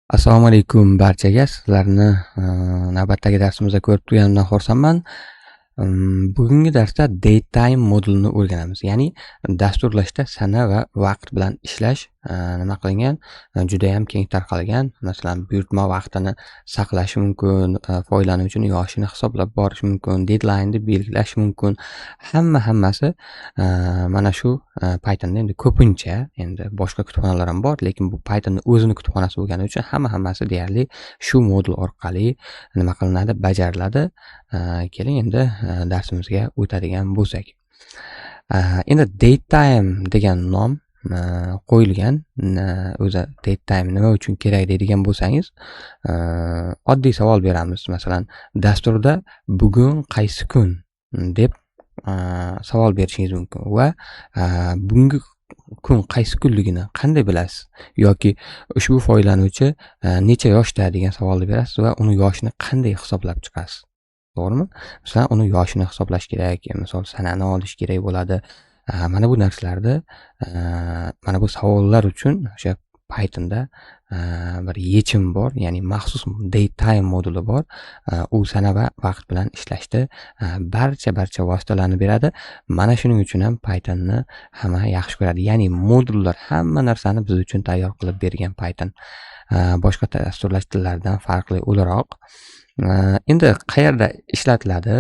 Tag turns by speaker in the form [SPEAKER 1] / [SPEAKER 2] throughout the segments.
[SPEAKER 1] Assalomu alaykum barchaga. Sizlarni navbatdagi darsimizda ko'rib turganimdan xursandman. Bugungi darsda datetime modulini o'rganamiz. Ya'ni dasturlashda sana va vaqt bilan ishlash nima qilingan? Juda ham keng tarqalgan. Masalan, buyurtma vaqtini saqlash mumkin, foydalanuvchining yoshini hisoblab borish mumkin, deadline'ni belgilash mumkin. Hammasi mana shu Pythonda endi ko'pincha endi boshqa kutubxonalar ham bor, lekin bu Pythonning o'zini kutubxonasi bo'lgani uchun hammasi deyarli shu modul orqali nima qilinadi, bajariladi. Keling endi darsimizga o'tadigan bo'lsak. Endi datetime degan nom qo'yilgan. O'zi datetime nima uchun kerak deydigan bo'lsangiz, oddiy savol beramiz. Masalan, dasturda bugun qaysi kun deb savol berishingiz mumkin va bugungi kun qaysi kunligini qanday bilasiz? Yoki ushbu foydalanuvchi necha yoshda degan savolni berasiz va uni yoshini qanday hisoblab chiqasiz? To'g'rimi? Masalan, uni yoshini hisoblash kerak, misol sanani olish kerak bo'ladi. Mana bu narsalarda mana bu savollar uchun o'sha Pythonda bir yechim bor, ya'ni maxsus datetime moduli bor. U sana va vaqt bilan ishlashda barcha vositalarni beradi. Mana shuning uchun ham Pythonni hamma yaxshi ko'radi. Ya'ni modullar hamma narsani biz uchun tayyor qilib bergan Python. Boshqa dasturlash tillaridan farqli o'laroq. Endi qayerda ishlatiladi?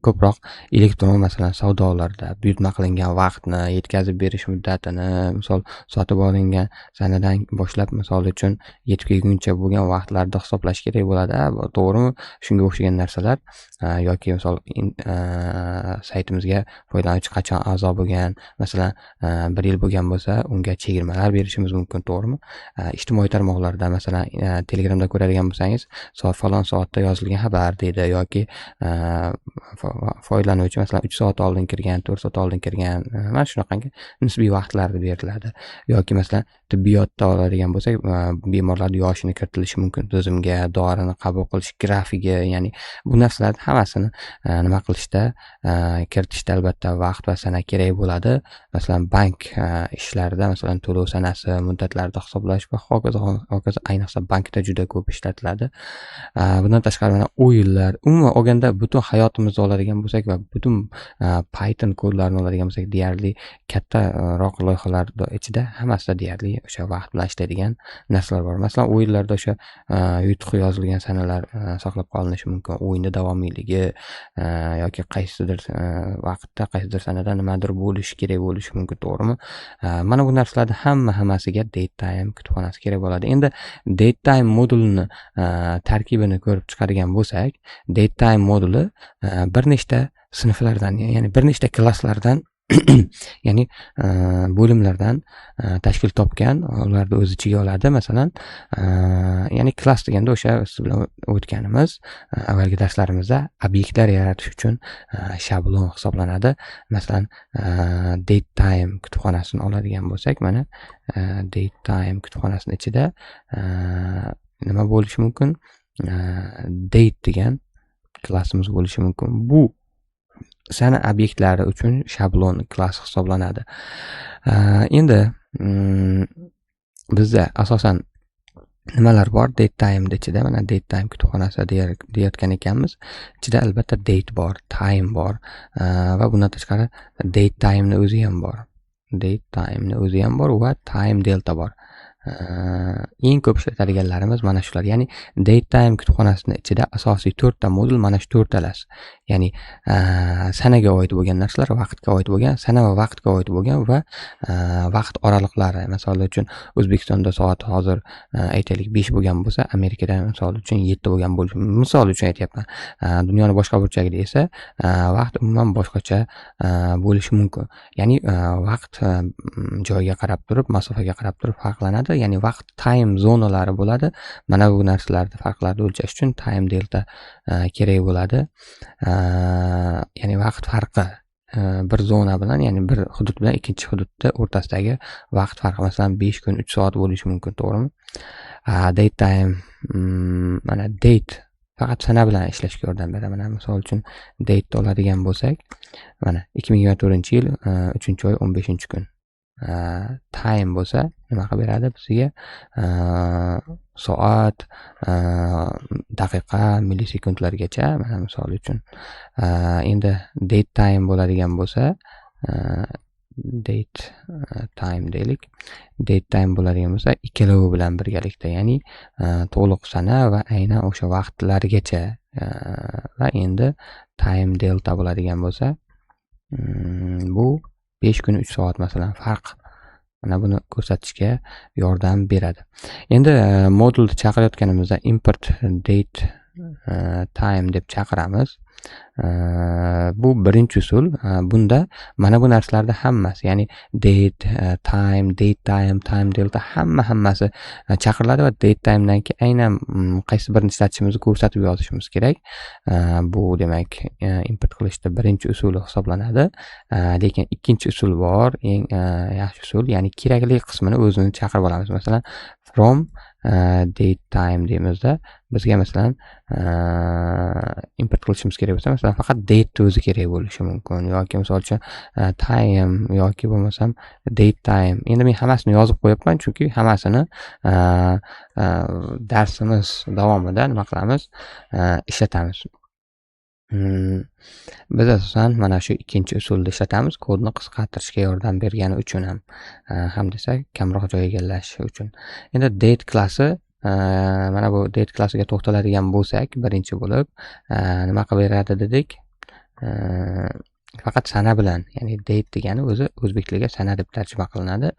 [SPEAKER 1] Ko'proq elektron, masalan, savdolarda buyurtma qilingan vaqtni, yetkazib berish muddatini, misol sotib olingan sanadan boshlab misol uchun yetib kelguncha bo'lgan vaqtlarda hisoblash kerak bo'ladi. To'g'rimi? Shunga o'xshagan narsalar yoki misol saytimizga foydalanuvchi qachon a'zo bo'lgan, masalan, 1 yil bo'lgan bo'lsa, unga chegirmalar berishimiz mumkin, to'g'rimi? Ijtimoiy tarmoqlarda, masalan, Telegramda ko'radigan bo'lsangiz, falon soatda yozilgan xabar deydi yoki foydalanuvchi masalan 3 soat oldin kirgan, 4 soat oldin kirgan, mana shunaqangi nisbiy vaqtlarda beriladi. Yoki masalan tibbiyotda oladigan bo'lsak, bemorlar yoshini kiritilishi mumkin tizimga, dorini qabul qilish grafigi, ya'ni bu narsalar hammasini nima qilishda, kiritishda albatta vaqt va sana kerak bo'ladi. Masalan, bank ishlarida masalan to'lov sanasi, muddatlarda hisoblash va hokazo ayniqsa bankda juda ko'p ishlatiladi. Bundan tashqari mana o'yinlar, umuman olganda butun hayotimizni oladigan bo'lsak va butun Python kodlarini oladigan bo'lsak, deyarli kattaroq loyihalar ichida hammasida deyarli o'sha vaqt bilan ishlaydigan narsalar bor. Masalan, o'yinlarda o'sha yutuq yozilgan sanalar saqlab qolinishi mumkin. O'yinda davomiyligi yoki qaysidir vaqtda, qaysidir sanada nimadir bo'lishi kerak bo'lishi mumkin, to'g'rimi? Mana bu narsalarning hammasiga datetime kutubxonasi kerak bo'ladi. Endi datetime modulini tarkibini ko'rib chiqadigan bo'lsak, datetime moduli bir nechta sinflardan, ya'ni bir nechta klasslardan ya'ni bo'limlardan tashkil topgan, ularni o'z ichiga oladi. Masalan, ya'ni klass deganda o'sha siz bilan o'tganimiz avvalgi darslarimizda obyektlar yaratish uchun shablon hisoblanadi. Masalan, datetime kutubxonasini oladigan bo'lsak, mana datetime kutubxonasining ichida nima bo'lishi mumkin? Date degan klassimiz bo'lishi mumkin. Bu sana obyektlari uchun shablon klass hisoblanadi. Endi bizda asosan nimalar bor? Datetime ichida, mana datetime kutubxonasi deyotgan ekanmiz. Ichida albatta date bor, time bor va bundan tashqari datetimeni o'zi ham bor. Datetimeni o'zi ham bor va time delta bor. Eng ko'p ishlatadiganlarimiz mana shular. Ya'ni datetime kutubxonasining ichida asosiy 4 ta modul mana shu 4 talasi. Ya'ni sanaga oid bo'lgan narsalar, vaqtga oid bo'lgan, sana va vaqtga oid bo'lgan va vaqt oraliqlari. Misol uchun O'zbekistonda soat hozir aytaylik 5 bo'lgan bo'lsa, Amerikada misol uchun 7 bo'lgan bo'lishi, misol uchun aytyapman. Dunyoning boshqa burchagida esa vaqt umuman boshqacha bo'lishi mumkin. Ya'ni vaqt joyga qarab turib, masofaga qarab turib farqlanadi. Ya'ni vaqt time zonalari bo'ladi. Mana bu narsalarni farqlarni o'lchash uchun time delta kerak bo'ladi. Ya'ni vaqt farqi bir zona bilan, ya'ni bir hudud bilan ikkinchi hududda o'rtasidagi vaqt farqi, masalan 5 kun 3 soat bo'lishi mumkin, to'g'rimi? Datetime mana date faqat sana bilan ishlashga yordam beradi. Mana misol uchun date oladigan bo'lsak, mana 2024-yil 3-oy 15-kun. time bo'lsa nima qilib beradi bizga? Soat, daqiqa, millisekundlargacha, mana misol uchun. Endi date time bo'ladigan bo'lsa, date time deylik. Date time bo'ladigan bo'lsa, ikkalovi bilan birgalikda, ya'ni to'liq sana va aynan o'sha vaqtlargacha. Va endi time delta bo'ladigan bo'lsa, bu 5 kun 3 soat masalan farq. Mana buni ko'rsatishga yordam beradi. Endi modulni chaqirayotganimizda import date time deb chaqiramiz. Bu birinchi usul. Bunda mana bu narsalarda hammasi, ya'ni date time, time delta hammasi chaqiriladi va date timedan keyin aynan qaysi birini ishlatishimizni ko'rsatib yozishimiz kerak. Bu demak import qilishda birinchi usul hisoblanadi. Lekin ikkinchi usul bor, eng yaxshi usul, ya'ni kerakli qismini o'zini chaqirib olamiz. Masalan, from date time deymizda, bizga masalan import qilishimiz kerak bo'lsa, masalan faqat date o'zi kerak bo'lishi mumkin, yoki misol uchun time yoki bo'lmasam date time. Endi men hammasini yozib qo'yapman, chunki hammasini darsimiz davomida nima qilamiz? Ishlatamiz. Biz asosan mana shu ikkinchi usulni ishlatamiz, kodni qisqartirishga yordam bergani uchun ham desak, kamroq joy egallashi uchun. Endi date klassi, mana bu date klassiga to'xtaladigan bo'lsak, birinchi bo'lib nima qilib beradi dedik? Faqat sana bilan, ya'ni date degani o'zi o'zbek tiliga sana deb tarjima qilinadi.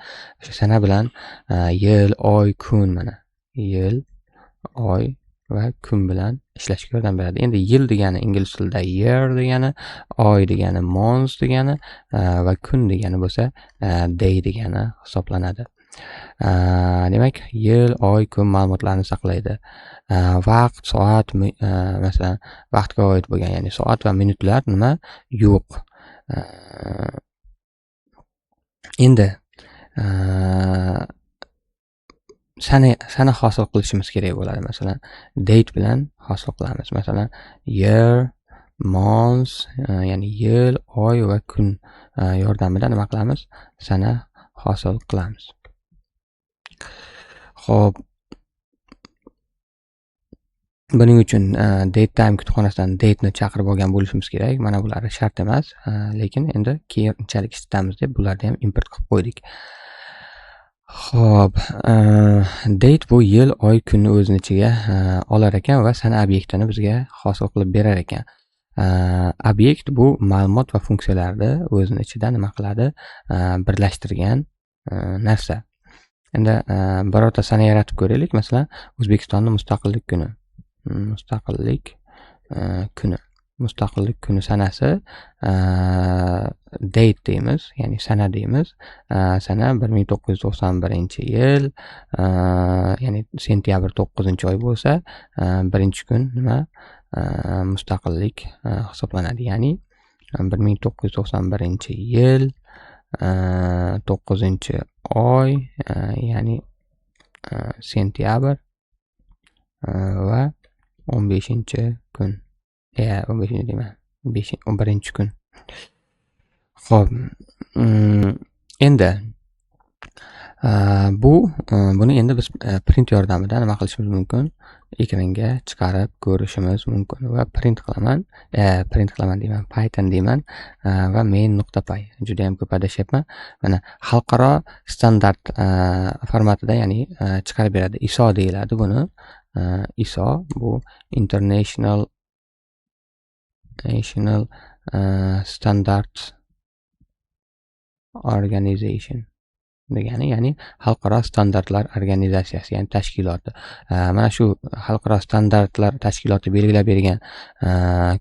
[SPEAKER 1] O'sha sana bilan yil, oy, kun, mana yil, oy va kun bilan ishlashga yordam beradi. Endi yil degani ingliz tilida year degani, oy degani months degani va kun degani bo'lsa day degani hisoblanadi. Demak, yil, oy, kun ma'lumotlarini saqlaydi. Vaqt, soat, masalan, vaqtga oid bo'lgan, ya'ni soat va minutlar nima? Yo'q. Endi sana hosil qilishimiz kerak bo'ladi. Masalan, date bilan hosil qilamiz. Masalan, year, months, ya'ni yil, oy va kun yordamida nima qilamiz? Sana hosil qilamiz. Xo'p, buning uchun date time kutubxonasidan date ni chaqirib olgan bo'lishimiz kerak. Mana bular shart emas, lekin endi keyinchalik ishlatamiz deb bularni ham import qilib qo'ydik. Xo'p, date bu yil, oy, kunni o'zini ichiga olar ekan va sana obyektini bizga hosil qilib berar ekan. Obyekt bu ma'lumot va funksiyalarni o'zini ichida nima qiladi? Birlashtirgan narsa. Endi birorta sana yaratib ko'raylik. Masalan, O'zbekistonning mustaqillik kuni. Mustaqillik kuni sanasi date deymiz, ya'ni sana deymiz. Sana 1991-yil, ya'ni sentyabr 9-oy bo'lsa, birinchi kun nima? Mustaqillik hisoblanadi. Ya'ni 1991-yil 9-oy, ya'ni sentyabr va 15-kun. 15 deyman. 11-kun. Xo'p. Endi buni endi biz print yordamida nima qilishimiz mumkin? Ekranga chiqarib ko'rishimiz mumkin va print qilaman deyman, Python deyman va main.py. Juda ham ko'p adashyapman. Mana xalqaro standart formatida, ya'ni chiqarib beradi. ISO deyiladi buni. ISO bu International Standards Organization degani, ya'ni xalqaro standartlar organizatsiyasi, ya'ni tashkiloti. Mana shu xalqaro standartlar tashkiloti belgilab bergan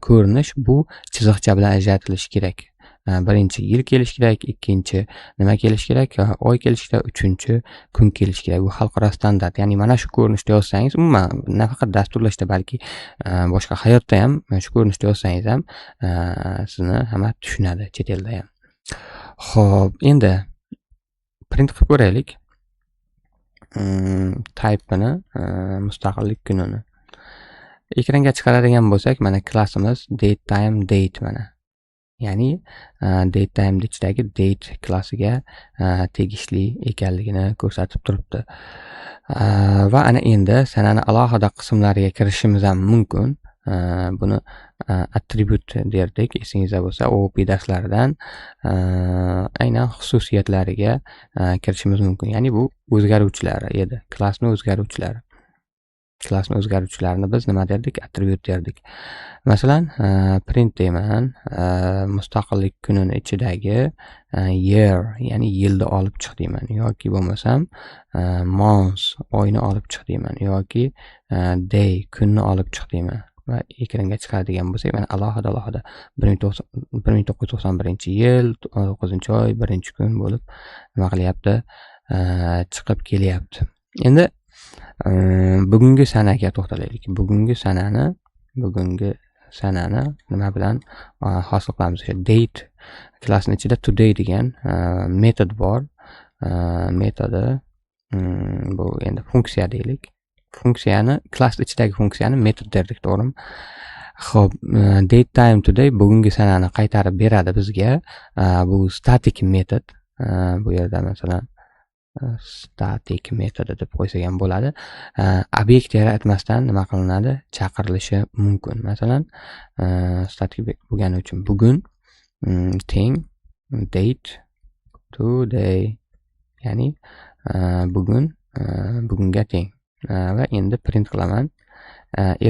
[SPEAKER 1] ko'rinish bu chiziqcha bilan ajratilishi kerak. Birinchi yil kelish kerak, ikkinchi nima kelish kerak? Oy kelish kerak, uchinchi kun kelish kerak. Bu xalqaro standart. Ya'ni mana shu ko'rinishda yozsangiz, umuman nafaqat dasturlashda, balki boshqa hayotda ham shu ko'rinishda yozsangiz ham sizni hamma tushunadi, chet elda ham. Xo'p, endi print qilib ko'raylik. Type'ini, mustaqillik kunini. Ekranga chiqaradigan bo'lsak, mana klassimiz date time date mana. ya'ni datetime ichidagi date klassiga tegishli ekanligini ko'rsatib turibdi. Va ana endi sanani alohida qismlariga kirishimiz ham mumkin. Buni attribute derdik, esingizda bo'lsa, OOP darslaridan aynan xususiyatlariga kirishimiz mumkin. Ya'ni bu o'zgaruvchilar edi, klassni o'zgaruvchilari. Klassni o'zgaruvchilarini biz nima derdik? Attribute derdik. Masalan, print deyman, mustaqillik kunini ichidagi year, ya'ni yilni olib chiq deyman, yoki bo'lmasam month, oyni olib chiq deyman, yoki day, kunni olib chiq deyman. Va ekranga chiqadigan bo'lsak, mana alohida 1991-yil 9-oy 1-kun bo'lib nima qilyapti? Chiqib kelyapti. Endi bugungi sanaga to'xtalaylik. Bugungi sanani nima bilan hosil qilamiz? O'sha date klassning ichida today degan metod bor. Metodi bu endi funksiya deylik. Funksiyani, klass ichidagi funksiyani metod derdik, to'g'rimi? Xo'p, date time today bugungi sanani qaytarib beradi bizga. Bu static metod. Bu yerda masalan static metodi deb qo'ysak ham bo'ladi. Obyekt yaratmasdan nima qilinadi? Chaqirilishi mumkin. Masalan, static bo'lgani uchun bugun teng date today, ya'ni bugunga teng. Va endi print qilaman.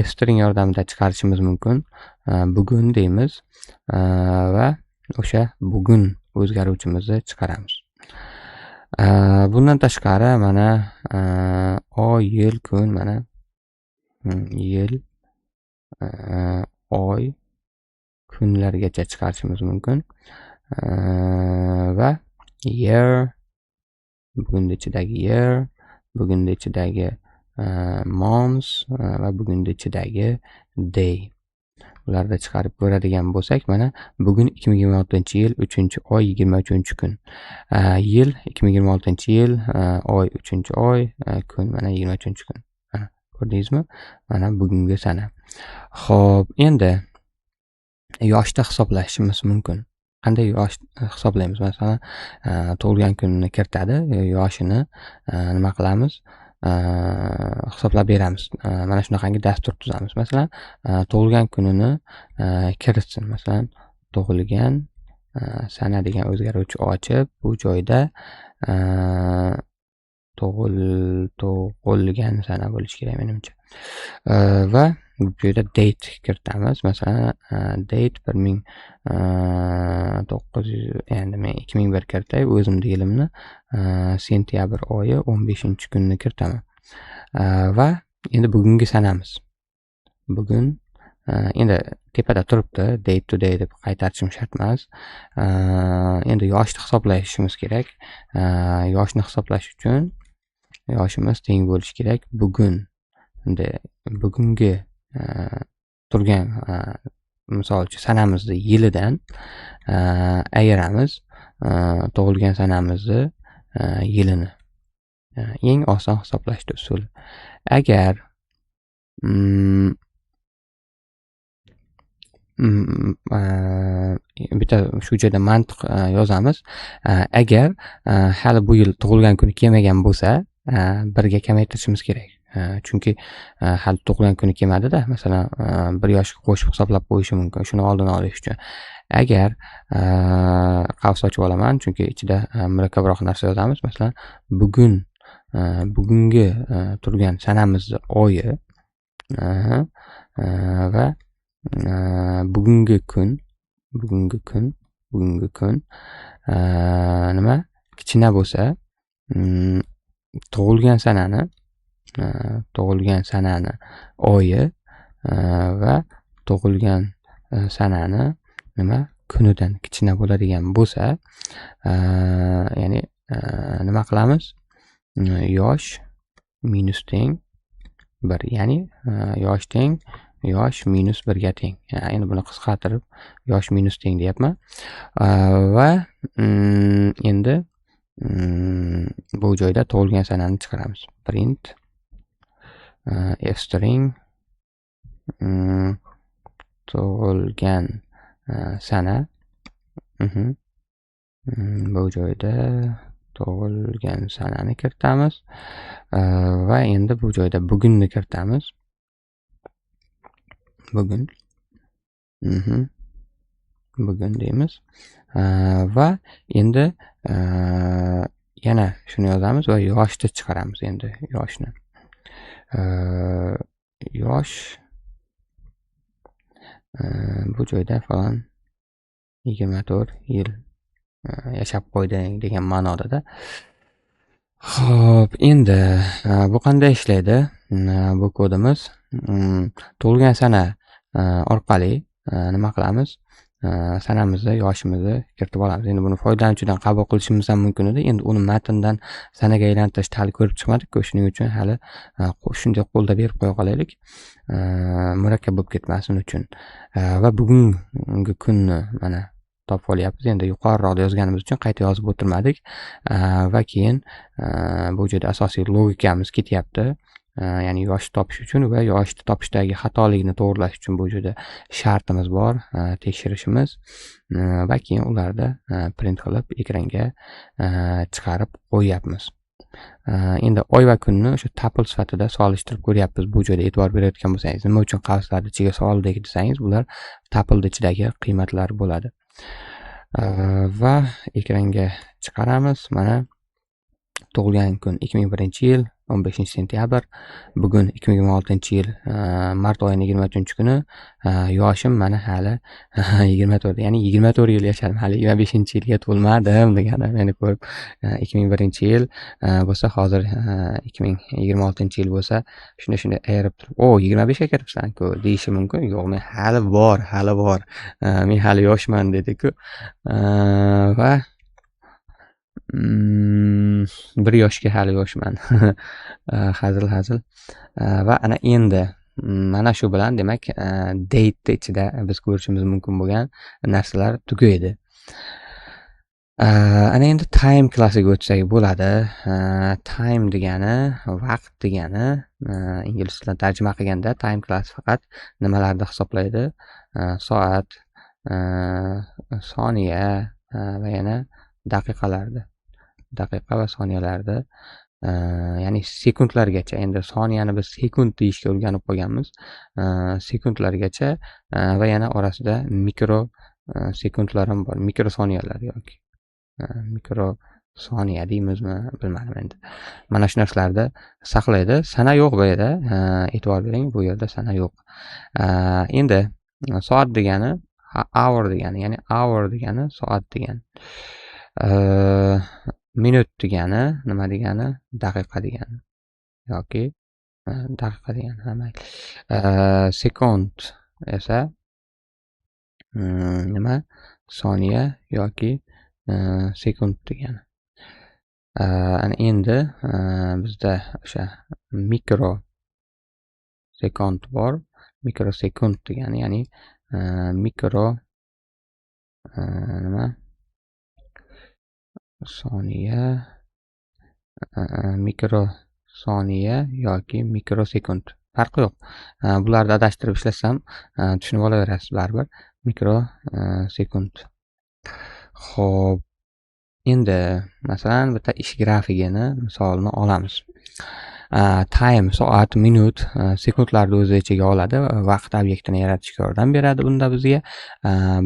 [SPEAKER 1] F-string yordamida chiqarishimiz mumkin. Bugun deymiz va o'sha bugun o'zgaruvchimizni chiqaramiz. Bundan tashqari mana oy, yil, kun, mana yil, oy, kunlargacha chiqarishimiz mumkin. Va year, bugunning ichidagi year, bugunning ichidagi month va bugunning ichidagi day. Ularni chiqarib ko'radigan bo'lsak, mana bugun 2026-yil 3-oy 23-kun. Yil 2026-yil, oy 3-oy, kun mana 23-kun. Ko'rdingizmi? Mana bugungi sana. Xo'p, endi yoshda hisoblashimiz mumkin. Qanday yosh hisoblaymiz? Masalan, tug'ilgan kunini kiritadi, yoshini nima qilamiz? Hisoblab beramiz. Mana shunaqangi dastur tuzamiz. Masalan, tug'ilgan kunini kiritsin. Masalan, tug'ilgan sana degan o'zgaruvchi ochib, bu joyda tug'ilgan sana bo'lishi kerak menimcha. Va bu joyda date kiritamiz. Masalan, date 1900, endi men 2001 kiritay, o'zimning yilimni sentyabr oyi 15-kunni kiritaman. Va endi bugungi sanamiz. Bugun endi tepada turibdi, date today deb qaytarishim shart emas. Endi yoshni hisoblashimiz kerak. Yoshni hisoblash uchun yoshimiz teng bo'lishi kerak bugun. Endi bugungi turgan misol uchun sanamizni yilidan ayiramiz, tug'ilgan sanamizni yilini. Eng oson hisoblashni usuli. Agar bitta shu joyda mantiq yozamiz. Agar hali bu yil tug'ilgan kuni kelmagan bo'lsa, birga kamaytirishimiz kerak. Chunki hali tug'ilgan kuni kelmadi-da, masalan, 1 yoshga qo'shib hisoblab qo'yishi mumkin. Shuni oldini olish uchun. Agar qavs ochib olaman, chunki ichida murakkabroq narsa yozamiz. Masalan, bugungi turgan sanamizni oyi va bugungi kun nima kichkina bo'lsa, tug'ilgan sanani oyi va tug'ilgan sanani nima kunidan kichkina bo'ladigan bo'lsa, ya'ni nima qilamiz? Yosh minus teng 1, ya'ni yosh teng yosh minus 1 ga teng. Endi buni qisqartirib yosh minus teng deyapman. Va endi bu joyda tug'ilgan sanani chiqaramiz. Print f-string tug'ilgan sana Bu joyda tug'ilgan sanani kiritamiz va endi bu joyda bugunni kiritamiz. Bugun. Bugun deymiz. Va endi yana shuni yozamiz va yoshni chiqaramiz. Endi yoshni. Yosh bu joyda falan 24 yil yashab qo'yding degan ma'noda. Xo'p, endi bu qanday ishlaydi? Bu kodimiz tug'ilgan sana orqali nima qilamiz? Sanamizni, yoshimizni kiritib olamiz. Endi buni foydalanuvchidan qabul qilishimiz ham mumkin edi. Endi uni matndan sanaga aylantirishni hali ko'rib chiqmadik-ku. Shuning uchun hali shunday qo'lda berib qo'ya qolaylik. Murakkab bo'lib ketmasin uchun. Va bugungi kunni mana topib olyapmiz. Endi yuqoriroqda yozganimiz uchun qayta yozib o'tirmadik. Va keyin bu joyda asosiy logikamiz ketyapti. Ya'ni yoshni topish uchun va yoshni topishdagi xatolikni to'g'rilash uchun bu joyda shartimiz bor, tekshirishimiz va keyin ularni print qilib ekranga chiqarib qo'yapmiz. Endi oy va kunni o'sha tuple sifatida solishtirib ko'ryapmiz. Bu joyda e'tibor berayotgan bo'lsangiz, nima uchun qavslarni ichiga soldik desangiz, bular tuple ichidagi qiymatlar bo'ladi. Va ekranga chiqaramiz. Mana tug'ilgan kun 2001-yil 15-sentyabr, bugun 2026-yil mart oyining 23-kuni, yoshim mana hali 24, ya'ni 24 yil yashadim, hali 25-yilga to'lmadim degani meni ko'rib. 2001-yil bo'lsa, hozir 2026-yil bo'lsa, shunday ayirib turib, "O, 25 ga kiribsan-ku" deyishi mumkin. Yo'q, men hali bor. Men hali yoshman dedi-ku. Va 1 yoshga hali yoshman. Hazil. Va ana endi mana shu bilan demak date ichida biz ko'rishimiz mumkin bo'lgan narsalar tugaydi. Ana endi time klassiga o'tsak bo'ladi. Time degani vaqt degani, ingliz tilidan tarjima qilganda time class faqat nimalarni hisoblaydi? Soat, soniya va yana daqiqa va soniyalarda, ya'ni sekundlargacha. Endi soniyani biz sekund deyishga o'rganib qolganmiz. Sekundlargacha va yana orasida mikro sekundlar ham bor. Mikrosoniyalar yoki mikrosoniya deymizmi, bilmadim endi. Mana shu narsalarni saqlaydi. Sana yo'q bu yerda. E'tibor bering, bu yerda sana yo'q. Endi soat degani hour degani, ya'ni hour degani soat degani. Minut degani nima degani? Daqiqa degani yoki daqiqa degani. Sekund esa nima? Soniya yoki sekund degani. Ana endi bizda o'sha mikro sekund bor. Mikrosekund degani, ya'ni mikro nima? Soniya, mikrosoniya yoki mikrosekund. Farqi yo'q. Bularni adashtirib ishlasam tushunib olaverasiz baribir. Mikrosekund. Xo'p. Endi masalan bitta ish grafigini misolini olamiz. Time, soat, minut, sekundlarni o'z ichiga oladi. Vaqt obyektini yaratishga yordam beradi. Bunda bizga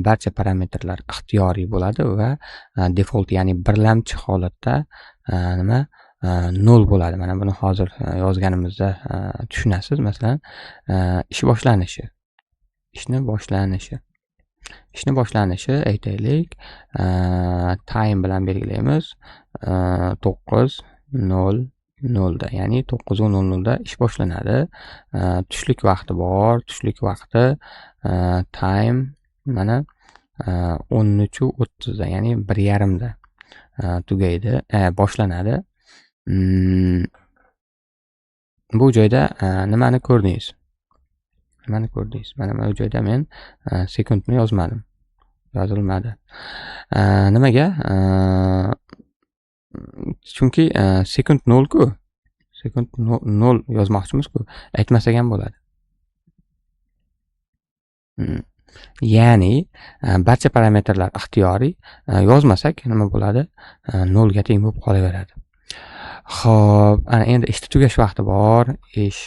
[SPEAKER 1] barcha parametrlar ixtiyoriy bo'ladi va default, ya'ni birlamchi holatda nima 0 bo'ladi. Mana buni hozir yozganimizda tushunasiz. Masalan, ishni boshlanishi aytaylik, time bilan belgilaymiz. 9:00 da, ya'ni 9:00 da ish boshlanadi. Tushlik vaqti bor. Tushlik vaqti time mana 13:30 da, ya'ni 1:30 da tugaydi, boshlanadi. Bu joyda nimani ko'rdingiz? Mana bu joyda men sekundni yozmadim. Yozilmadi. Nimaga? Chunki sekund 0 ku. Sekund 0 yozmoqchimiz ku. Aytmasak ham bo'ladi. Ya'ni barcha parametrlar ixtiyoriy, yozmasak nima bo'ladi? 0 ga teng bo'lib qolaveradi. Xo'p, ana endi ish tugash vaqti bor. Ish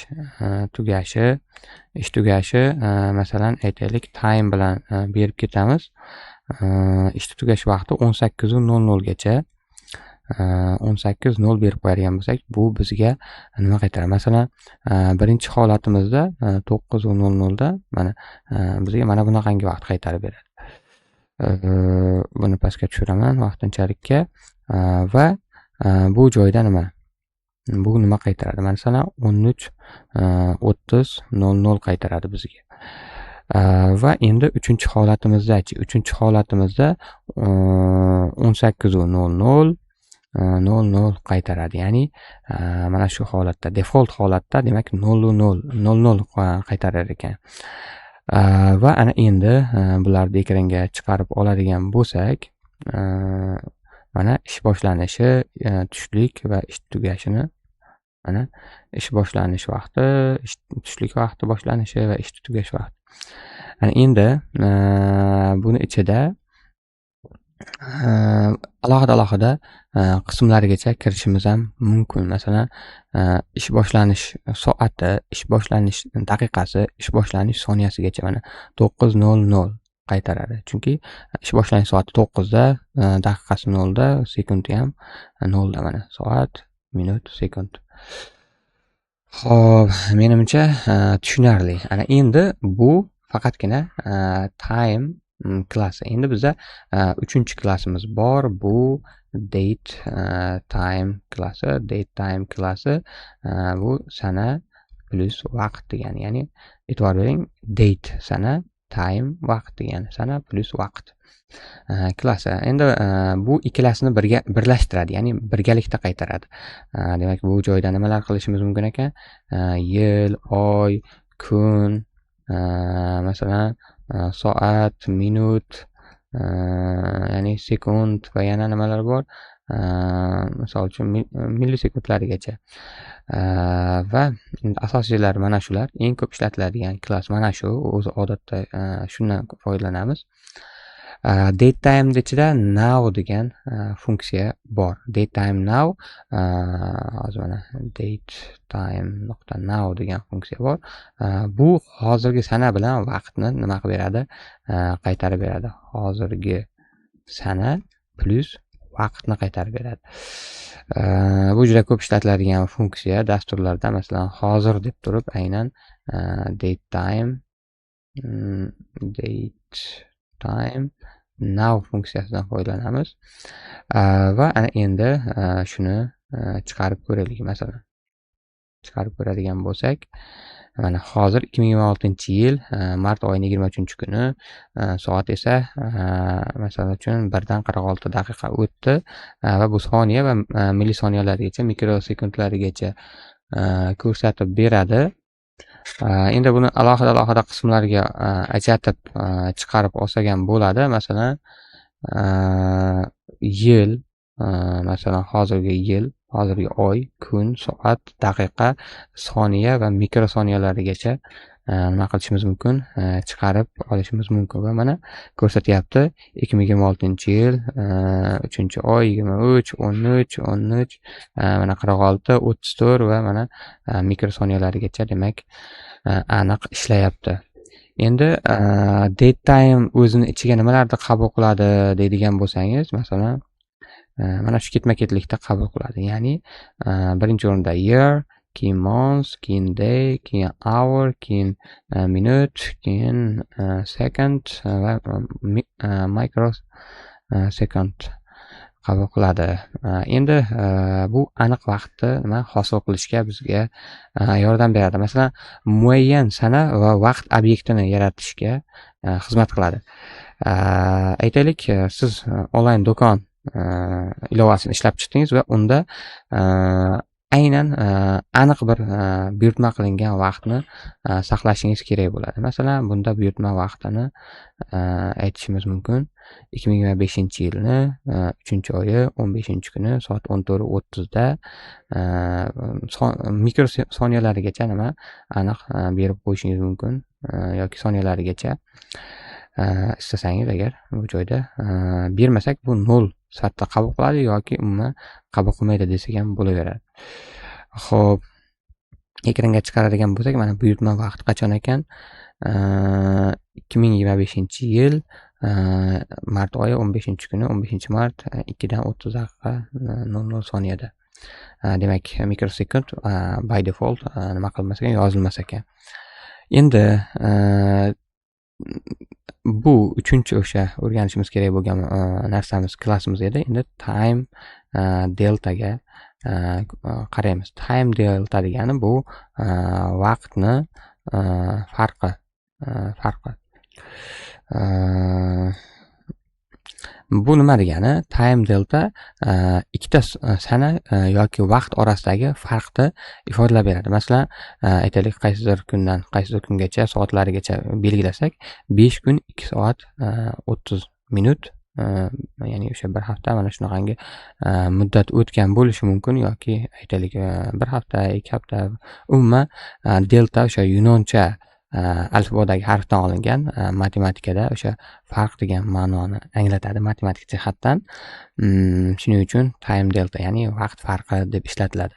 [SPEAKER 1] tugashi, masalan, aytaylik, time bilan berib ketamiz. Ish tugash vaqti 18:00 gacha. 18:00 berib qo'yadigan bo'lsak, bu bizga nima qaytaradi? Masalan, birinchi holatimizda 9:00 da mana bizga mana bunaqangi vaqt qaytarib beradi. Buni pastga tushiraman vaqtinchalikka va bu joyda nima? Bu nima qaytaradi? Masalan, 13:30:00 qaytaradi bizga. Va endi 3-chi holatimizda-chi? 3-chi holatimizda 18:00 00 qaytaradi. Ya'ni mana shu holatda, default holatda, demak 00 qaytarar ekan. Va ana endi bularni ekranga chiqarib oladigan bo'lsak, mana ish boshlanishi, tushlik va ish tugashini, mana ish boshlanish vaqti, tushlik vaqti boshlanishi va ish tugash vaqti. Ana endi buni ichida alohida qismlarigacha kirishimiz ham mumkin. Masalan, ish boshlanish soati, ish boshlanish daqiqasi, ish boshlanish soniyasigacha mana 9:00 qaytaradi. Chunki ish boshlanish soati 9 da, daqiqasi 0 da, sekundi ham 0 da, mana soat, minut, sekund. Xo'p, menimcha tushunarli. Ana endi bu faqatgina time klassi. Endi bizda 3-chi klassimiz bor. Bu date time klassi. Date time klassi bu sana plus vaqt degani. Ya'ni e'tibor bering, date sana, time vaqt degani. Sana plus vaqt klassi. Endi bu ikkalasini birlashtiradi, ya'ni birgalikda qaytaradi. Demak, bu joyda nimalar qilishimiz mumkin ekan? Yil, oy, kun, masalan, soat, minut, ya'ni sekund va yana nimalar bor? Misol uchun millisekundlargacha. Va asosiylar mana shular. Eng ko'p ishlatiladigan klass mana shu. O'zi odatda shundan foydalanamiz. Datetime ichida now degan funksiya bor. Datetime now, hozir mana datetime.now degan funksiya bor. Bu hozirgi sana bilan vaqtni nima qilib beradi? Qaytarib beradi. Hozirgi sana plus vaqtni qaytarib beradi. Bu juda ko'p ishlatiladigan funksiya dasturlarda. Masalan, hozir deb turib aynan datetime now funksiyasidan foydalanamiz. Va ana endi shuni chiqarib ko'raylik. Masalan, chiqarib ko'radigan bo'lsak, mana hozir 2026-yil mart oyining 23-kuni, soat esa masalan uchun 1:46 o'tdi va bu soniya va millisoniyalargacha, mikrosekundlargacha ko'rsatib beradi. Endi buni alohida qismlarga ajratib chiqarib olsak ham bo'ladi. Masalan, yil, masalan, hozirgi yil, hozirgi oy, kun, soat, daqiqa, soniya va mikrosoniyalargacha nima qilishimiz mumkin? Chiqarib olishimiz mumkin. Va mana ko'rsatyapti. 2026-yil 3-oy 23, 13, mana 46, 34 va mana mikrosoniyalargacha, demak, aniq ishlayapti. Endi datetime o'zini ichiga nimalarni qabul qiladi deydigan bo'lsangiz, masalan, mana shu ketma-ketlikda qabul qiladi. Ya'ni birinchi o'rinda year, keyin month, keyin day, keyin hour, keyin minut, keyin second va microsecond qabul qiladi. Endi bu aniq vaqtni nima hosil qilishga bizga yordam beradi. Masalan, muayyan sana va vaqt obyektini yaratishga xizmat qiladi. Aytaylik, siz onlayn do'kon ilovasini ishlab chiqdingiz va unda aynan aniq bir buyurtma qilingan vaqtni saqlashingiz kerak bo'ladi. Masalan, bunda buyurtma vaqtini aytishimiz mumkin. 2025-yilni 3-oyi 15-kuni soat 14:30 da mikrosoniyalarigacha nima aniq berib qo'yishingiz mumkin yoki soniyalarigacha. istasangiz agar bu joyda bermasak bu 0 sifatida qabul qiladi yoki umuman qabul qilmaydi desak ham bo'laveradi. Xo'p, ekranga chiqaradigan bo'lsak, mana buyurtma vaqti qachon ekan? 2025-yil mart oyi 15-kuni 15-mart 2:30 00 demak mikrosekund by default nima qilmas ekan, yozilmas ekan. Endi bu uchinchi o'sha o'rganishimiz kerak bo'lgan narsamiz, klassimiz edi. Endi time deltaga qaraymiz. Time delta degani bu vaqtni farqi. Bu nima degani? Time delta ikkita sana yoki vaqt orasidagi farqni ifodalab beradi. Masalan, aytaylik, qaysidir kundan qaysidir kungacha soatlarigacha belgilasak, 5 kun 2 soat 30 minut, ya'ni o'sha bir hafta mana shunaqangi muddat o'tgan bo'lishi mumkin yoki aytaylik 1 hafta, 2 hafta. Umuman delta o'sha yunoncha alifbodagi harfdan olingan, matematikada o'sha farq degan ma'noni anglatadi matematik jihatdan. Shuning uchun time delta, ya'ni vaqt farqi deb ishlatiladi.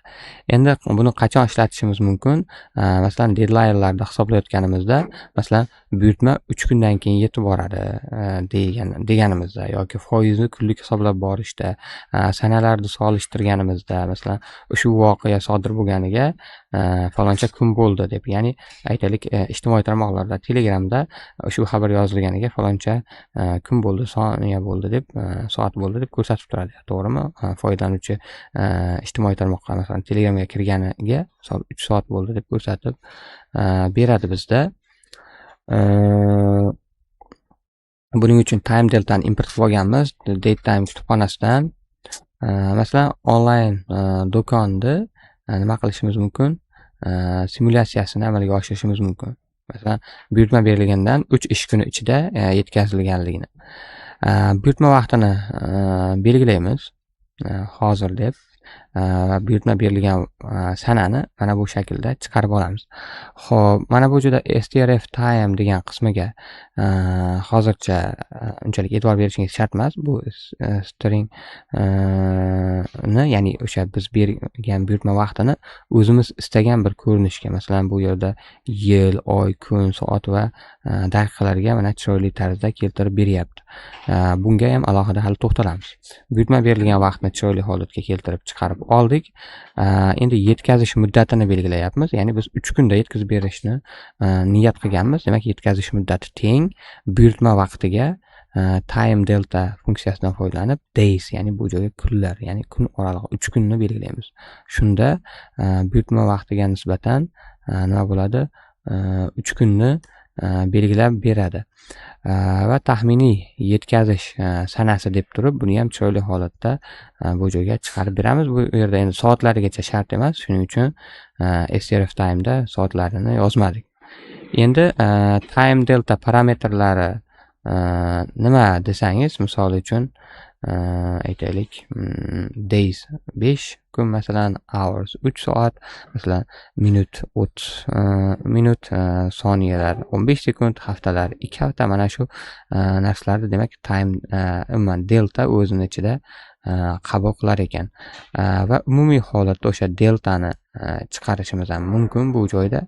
[SPEAKER 1] Endi buni qachon ishlatishimiz mumkin? Masalan, deadline'larda hisoblayotganimizda, masalan, buyurtma 3 kundan keyin yetib boradi deganimizda yoki foizni kunlik hisoblab borishda, sanalarni solishtirganimizda, masalan, ushbu voqea sodir bo'lganiga faloncha kun bo'ldi deb, ya'ni aytaylik, ijtimoiy tarmoqlarda, Telegramda ushbu xabar yozilganiga faloncha kun bo'ldi, soniya bo'ldi deb, soat bo'ldi deb ko'rsatib turadi, to'g'rimi? Foydalanuvchi ijtimoiy tarmoqqa, masalan, Telegramga kirganiga 3 soat bo'ldi deb ko'rsatib beradi bizda. Buning uchun time deltani import qilib olganmiz datetime kutubxonasidan. Masalan, onlayn do'konni nima qilishimiz mumkin? Simulyatsiyasini amalga oshirishimiz mumkin. Masalan, buyurtma berilgandan 3 ish kuni ichida yetkazilganligini. Buyurtma vaqtini belgilaymiz hozir deb va buyurtma berilgan sanani mana bu shaklda chiqarib olamiz. Xo'p, mana bu joyda strf time degan qismiga hozircha unchalik e'tibor berishingiz shart emas. Bu string ya'ni o'sha biz bergan buyurtma vaqtini o'zimiz istagan bir ko'rinishga, masalan, bu yerda yil, oy, kun, soat va daqiqalarga mana chiroyli tarzda keltirib beryapti. Bunga ham alohida hali to'xtalamiz. Buyurtma berilgan vaqtni chiroyli holatga keltirib chiqarib oldik. Endi yetkazish muddatini belgilayapmiz. Ya'ni biz 3 kunda yetkazib berishni niyat qilganmiz. Demak, yetkazish muddati teng buyurtma vaqtiga time delta funksiyasidan foydalanib days, ya'ni bu joyga kunlar, ya'ni kun oralig'i 3 kunni belgilaymiz. Shunda buyurtma vaqtiga nisbatan nima bo'ladi? 3 kunni belgilab beradi. Va taxminiy yetkazish sanasi deb turib, buni ham chiroyli holatda bu joyga chiqarib beramiz. Bu yerda endi soatlarigacha shart emas, shuning uchun strf time'da soatlarini yozmadik. Endi time delta parametrlari nima desangiz, misol uchun aytaylik, days 5 kun, masalan, hours 3 soat, masalan, minut 30 minut, soniyalar 15 sekund, haftalar 2 hafta. Mana shu narsalarni demak time umuman delta o'zini ichida qabul qilar ekan. Va umumiy holatda o'sha deltani chiqarishimiz ham mumkin bu joyda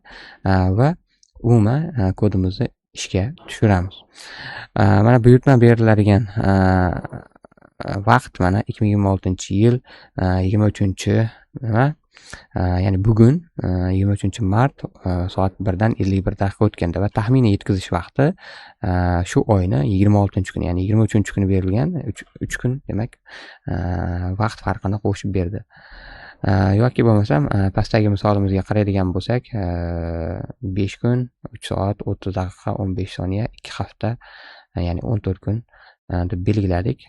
[SPEAKER 1] va umuman kodimizni ishga tushiramiz. Mana buyurtma beriladigan vaqt mana 2026-yil 23 ya'ni bugun 23-mart soat 1:51 o'tganda va taxminiy yetkazish vaqti shu oyni 26-kuni, ya'ni 23-kuni berilgan. 3 kun demak vaqt farqini qo'shib berdi. Yoki bo'lmasam pastdagi misolimizga qaraydigan bo'lsak, 5 kun 3 soat 30 daqiqa 15 soniya 2 hafta, ya'ni 14 kun deb belgiladik.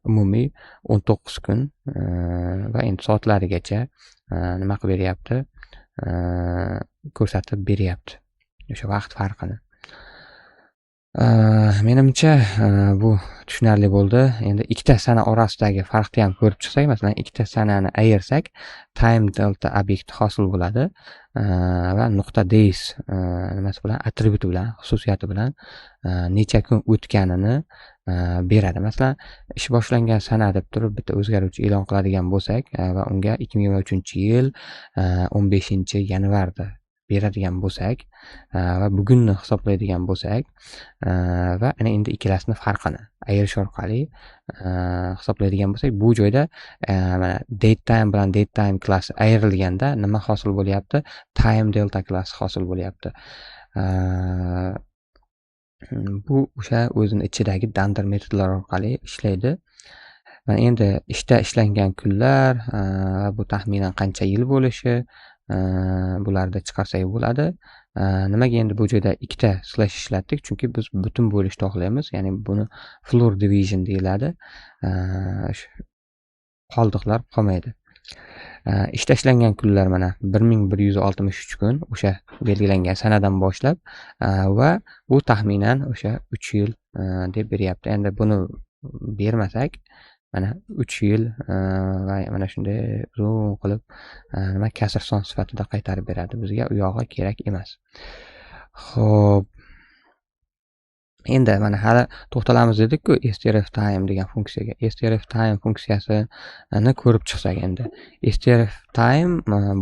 [SPEAKER 1] Umumiy 19 kun va endi soatlarigacha nima qilib beryapti? Ko'rsatib beryapti o'sha vaqt farqini. Menimcha bu tushunarli bo'ldi. Endi ikkita sana orasidagi farqni ham ko'rib chiqsak, masalan, ikkita sanani ayirsak, time delta obyekti hosil bo'ladi va nuqta days nimasi bilan, attributi bilan, xususiyati bilan necha kun o'tganini beradi. Masalan, ish boshlangan sana deb turib bitta o'zgaruvchi e'lon qiladigan bo'lsak va unga 2023-yil 15-yanvarda beradigan bo'lsak va bugunni hisoblaydigan bo'lsak va ana endi ikkalasini farqini ayirish orqali hisoblaydigan bo'lsak, bu joyda mana date time bilan date time klassi ayrilganda nima hosil bo'lyapti? Time delta klassi hosil bo'lyapti. Bu o'sha o'zini ichidagi dandar metodlar orqali ishlaydi. Mana endi ishda ishlangan kunlar va bu taxminan qancha yil bo'lishi bularni chiqarsak bo'ladi. Nimaga endi bu joyda ikkita slash ishlatdik? Chunki biz butun bo'lishni xohlaymiz. Ya'ni buni floor division deyiladi. Qoldiqlar qolmaydi. Ishda ishlangan kunlar mana 1163 kun o'sha belgilangan sanadan boshlab va bu taxminan o'sha 3 yil deb beryapti. Endi buni bermasak, mana 3 yil va mana shunday uzun qilib nima kasr son sifatida qaytarib beradi. Bizga u yog'i kerak emas. Xo'p. Endi mana hali to'xtalamiz dedik-ku strf time degan funksiyaga. strf time funksiyasini ko'rib chiqsak endi. strf time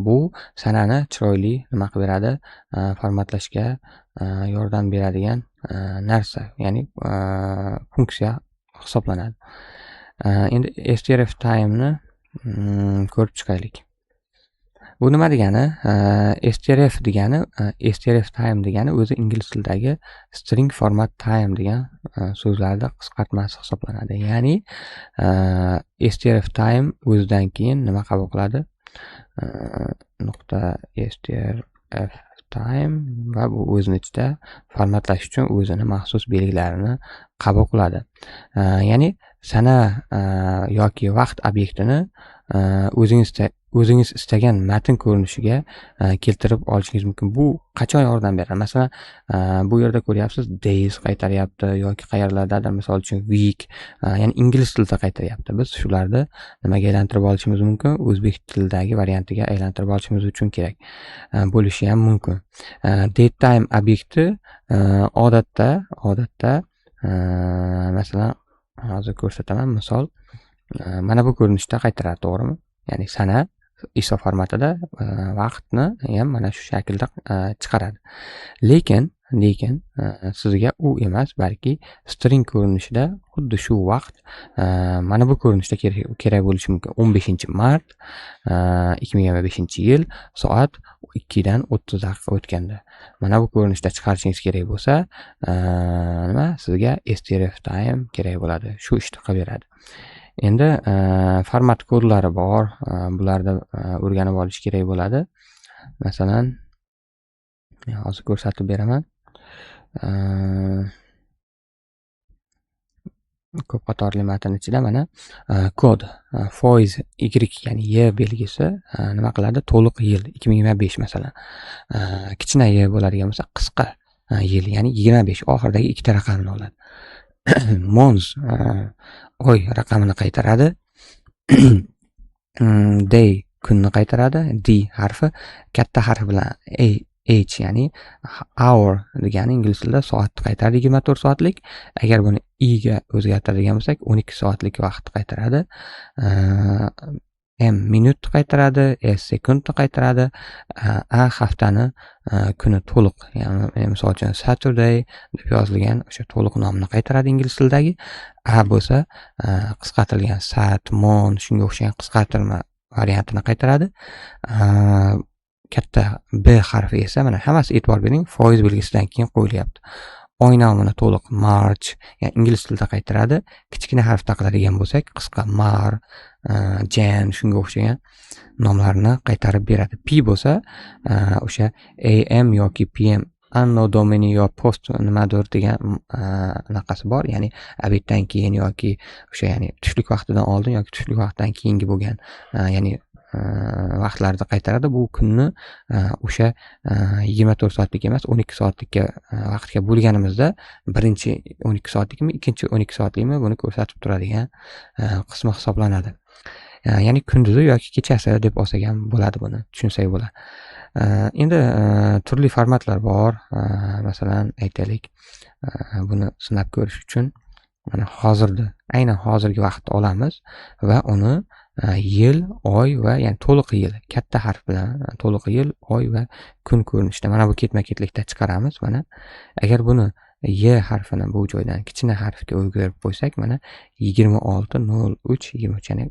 [SPEAKER 1] bu sanani chiroyli nima qilib beradi? Formatlashga yordam beradigan narsa, ya'ni funksiya hisoblanadi. Endi strf time ni ko'rib chiqaylik. Bu nima degani? strf degani, strf time degani o'zi ingliz tilidagi string format time degan so'zlarning qisqartmasi hisoblanadi. Ya'ni strf time o'zidan keyin nima qabul qiladi? Nuqta strf time va bu o'zini ichida formatlash uchun o'zini maxsus belgilarini qabul qiladi. Ya'ni sana yoki vaqt obyektini o'zingiz istagan matn ko'rinishiga keltirib olishingiz mumkin. Bu qachon yordam beradi? Masalan, bu yerda ko'ryapsiz, days qaytaryapti yoki qayerlardadir, misol uchun week, ya'ni ingliz tilida qaytaryapti. Biz shularni nimaga aylantirib olishimiz mumkin? O'zbek tilidagi variantiga aylantirib olishimiz uchun kerak bo'lishi ham mumkin. Date time obyekti odatda masalan, hozir ko'rsataman, misol mana bu ko'rinishda qaytaradi, to'g'rimi? Ya'ni sana ISO formatida vaqtni ham mana shu shaklda chiqaradi. Lekin sizga u emas, balki string ko'rinishida xuddi shu vaqt mana bu ko'rinishda kerak bo'lishi mumkin. 15-mart 2025-yil soat 2:30 o'tganda. Mana bu ko'rinishda chiqarishingiz kerak bo'lsa, nima? Sizga strf time kerak bo'ladi. Shu ishni qilib beradi. Endi format kodlari bor, bularni o'rganib olish kerak bo'ladi. Masalan, hozir ko'rsatib beraman. Ko'p qatorli matn ichida mana kod foiz y, ya'ni y belgisi nima qiladi? To'liq yil 2025 masalan. Kichkina y bo'ladigan bo'lsa, qisqa yil, ya'ni 25 oxiridagi ikkita raqamni oladi. Month oy raqamini qaytaradi. Day kunni qaytaradi. D harfi katta harf bilan H, ya'ni hour degani ingliz tilida soatni qaytaradi, 24 soatlik. Agar buni I ga o'zgartiradigan bo'lsak, 12 soatlik vaqtni qaytaradi. M minutni qaytaradi, S sekundni qaytaradi, A haftani kuni to'liq, ya'ni misol uchun Saturday deb yozilgan o'sha to'liq nomni qaytaradi ingliz tilidagi. A bo'lsa qisqartirilgan sat, mon, shunga o'xshagan qisqartirma variantini qaytaradi. Katta B harfi esa mana hammasi e'tibor bering, foiz belgisidan keyin qo'yilyapti. Oy nomini to'liq March, ya'ni ingliz tilida qaytaradi. Kichkina harf taqiladigan bo'lsak, qisqa Mar, Jan, shunga o'xshagan nomlarni qaytarib beradi. P bo'lsa, o'sha AM yoki PM, anno domini yo post nimadir degan anaqasi bor, ya'ni obeddan keyin yoki o'sha, ya'ni tushlik vaqtidan oldin yoki tushlik vaqtidan keyingi bo'lgan, ya'ni vaqtlarda qaytaradi. Bu kunni o'sha 24 soatlik emas 12 soatlikka vaqtga bo'lganimizda birinchi 12 soatlikmi ikkinchi 12 soatlikmi buni ko'rsatib turadigan qismi hisoblanadi. Ya'ni kunduzi yoki kechasi deb olsak ham bo'ladi, buni tushunsak bo'ladi. Endi turli formatlar bor. Masalan aytaylik, buni sinab ko'rish uchun mana aynan hozirgi vaqtni olamiz va uni yil, oy va ya'ni to'liq yil katta harf bilan to'liq yil, oy va kun ko'rinishida mana bu ketma-ketlikda chiqaramiz. Mana agar buni y harfini bu joydan kichkina harfga o'girib qo'ysak, mana 26:03:23 ya'ni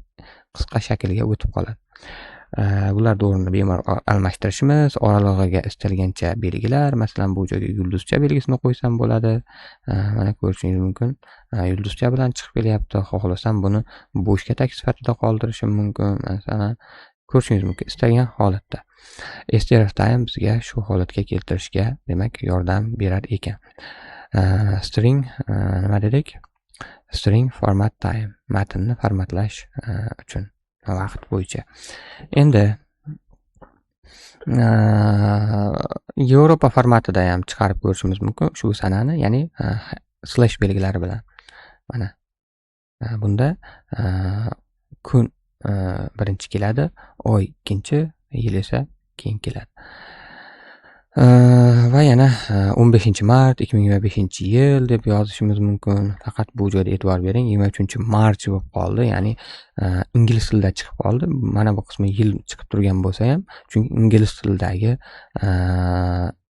[SPEAKER 1] qisqa shaklga o'tib qoladi. Bularni o'rnini bemalol almashtirishimiz, oralig'iga istalgancha belgilar, masalan bu joyga yulduzcha belgisini qo'ysam bo'ladi. Mana ko'rishingiz mumkin, yulduzcha bilan chiqib kelyapti. Xohlasam buni bo'sh katak sifatida qoldirishim mumkin. Masalan, ko'rishingiz mumkin istalgan holatda. STRF time bizga shu holatga keltirishga, demak, yordam berar ekan. String nima dedik? String format time, matnni formatlash uchun vaqt bo'yicha. Endi Yevropa formatida ham chiqarib ko'rishimiz mumkin shu sanani, ya'ni slash belgilari bilan. Mana bunda kun birinchi keladi, oy ikkinchi, yil esa keyin keladi. Va yana 15-mart 2025-yil deb yozishimiz mumkin. Faqat bu joyda e'tibor bering, 23-mart bo'lib qoldi, ya'ni ingliz tilida chiqib qoldi. Mana bu qismi yil chiqib turgan bo'lsa ham, chunki ingliz tilidagi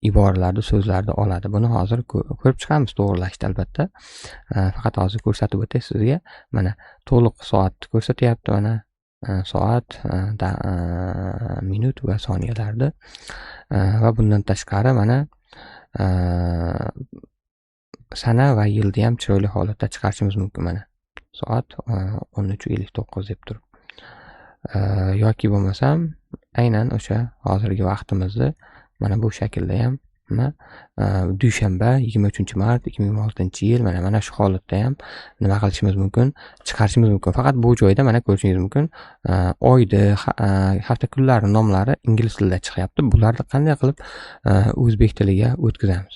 [SPEAKER 1] iboralarni, so'zlarni oladi. Buni hozir ko'rib chiqamiz to'g'rilashda albatta. Faqat hozir ko'rsatib o'tay sizga. Mana to'liq soatni ko'rsatyapti, mana soat, minut va soniyalarni. Va bundan tashqari mana sana va yilni ham chiroyli holatda chiqarishimiz mumkin. Mana soat 13:59 deb turib. Yoki bo'lmasam aynan o'sha hozirgi vaqtimizni mana bu shaklda ham dushanba 23-mart 2026-yil mana shu holatda ham nima qilishimiz mumkin? Chiqarishimiz mumkin. Faqat bu joyda mana ko'rishingiz mumkin, oyni, hafta kunlari nomlari ingliz tilida chiqyapti. Bularni qanday qilib o'zbek tiliga o'tkazamiz?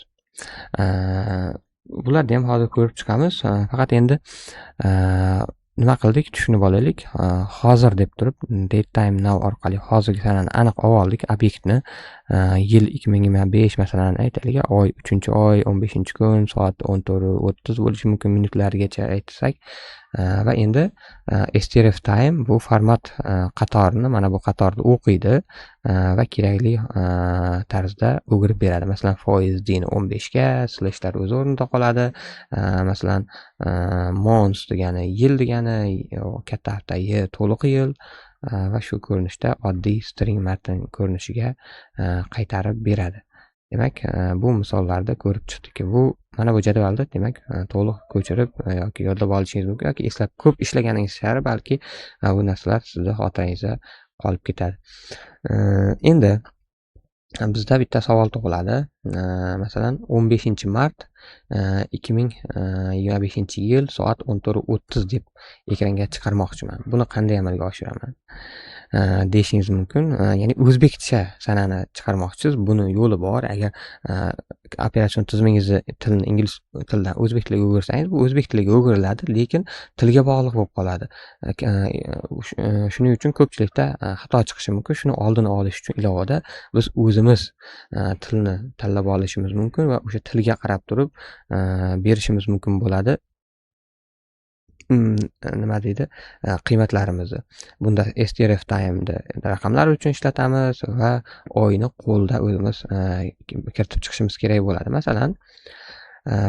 [SPEAKER 1] Bularni ham hozir ko'rib chiqamiz. Faqat endi nima qildik? Tushunib olaylik. Hozir deb turib date time now orqali hozirgi sanani aniq oldik, obyektni. Yil 2025 masalan aytaylik, oy 3-oy 15-kun, soat 14:30 bo'lishi mumkin minutlargacha aytsak. Va endi strf time bu format qatorini, mana bu qatorni o'qiydi va kerakli tarzda o'girib beradi. Masalan, foizdini 15 ga, slashlar o'z o'rnida qoladi. Masalan, months degani yil degani, katta harfda y to'liq yil va shu ko'rinishda oddiy string matn ko'rinishiga qaytarib beradi. Demak, bu misollarda ko'rib chiqdikki, bu mana bu jadvalda demak to'liq ko'chirib yoki yodlab olishingiz mumkin yoki eslab ko'p ishlaganingiz sari balki bu narsalar sizning xotirangizda qolib ketadi. Endi bizda bitta savol tug'iladi. Masalan, 15-mart 2025-yil soat 14:30 deb ekranga chiqarmoqchiman. Buni qanday amalga oshiraman? Deyishingiz mumkin. Ya'ni o'zbekcha sanani chiqarmoqchisiz. Buni yo'li bor. Agar operatsion tizmingizni tilni ingliz tilidan o'zbek tiliga o'girsangiz, bu o'zbek tiliga o'giriladi, lekin tilga bog'liq bo'lib qoladi. Shuning uchun ko'pchilikda xato chiqishi mumkin. Shuni oldini olish uchun ilovada biz o'zimiz tilni tanlab olishimiz mumkin va o'sha tilga qarab turib berishimiz mumkin bo'ladi. Nima deydi? Qiymatlarimizni. Bunda strf time'ni raqamlar uchun ishlatamiz va oyni qo'lda o'zimiz kiritib chiqishimiz kerak bo'ladi. Masalan,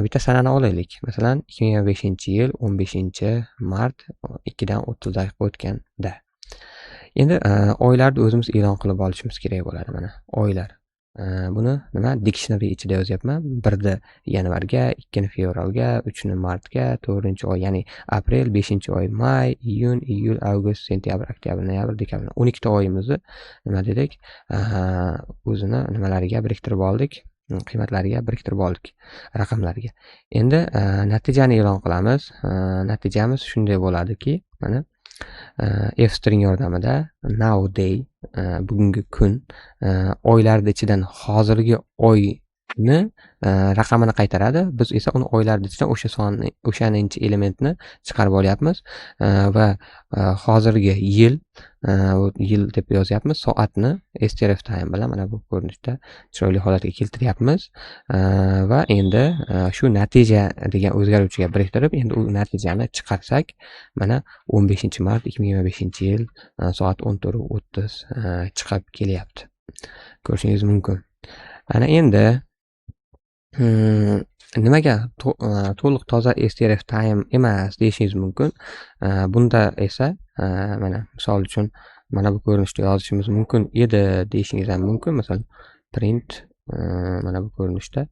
[SPEAKER 1] bitta sanani olaylik. Masalan, 2025-yil 15-mart 2:30 o'tganda. Endi oylarni o'zimiz e'lon qilib olishimiz kerak bo'ladi. Mana oylar. Buni nima dictionary ichida yozyapman. 1 yanvarga, 2 fevralga, 3 martga, 4 oy ya'ni aprel, 5 oy may, iyun, iyul, avgust, sentyabr, oktyabr, noyabr, dekabr. 12 ta oyimizni nima dedik? O'zini nimalariga biriktirib oldik? Qiymatlariga biriktirib oldik, raqamlarga. Endi natijani e'lon qilamiz. Natijamiz shunday bo'ladiki, mana f-string yordamida now day bugungi kun oylarni ichidan hozirgi oyni raqamini qaytaradi. Biz esa uni oylarni ichidan o'sha sonni, o'shaninchi elementni chiqarib olyapmiz va hozirgi yil deb yozyapmiz. Soatni strf time bilan mana bu ko'rinishda chiroyli holatga keltiryapmiz va endi shu natija degan o'zgaruvchiga biriktirib, endi u natijani chiqarsak, mana 15-mart 2025-yil soat 14:30 chiqib kelyapti. Ko'rishingiz mumkin. Ana endi nimaga to'liq toza strf time emas deyishingiz mumkin. Bunda esa mana misol uchun mana bu ko'rinishda yozishimiz mumkin edi deyishingiz ham mumkin. Masalan, print mana bu ko'rinishda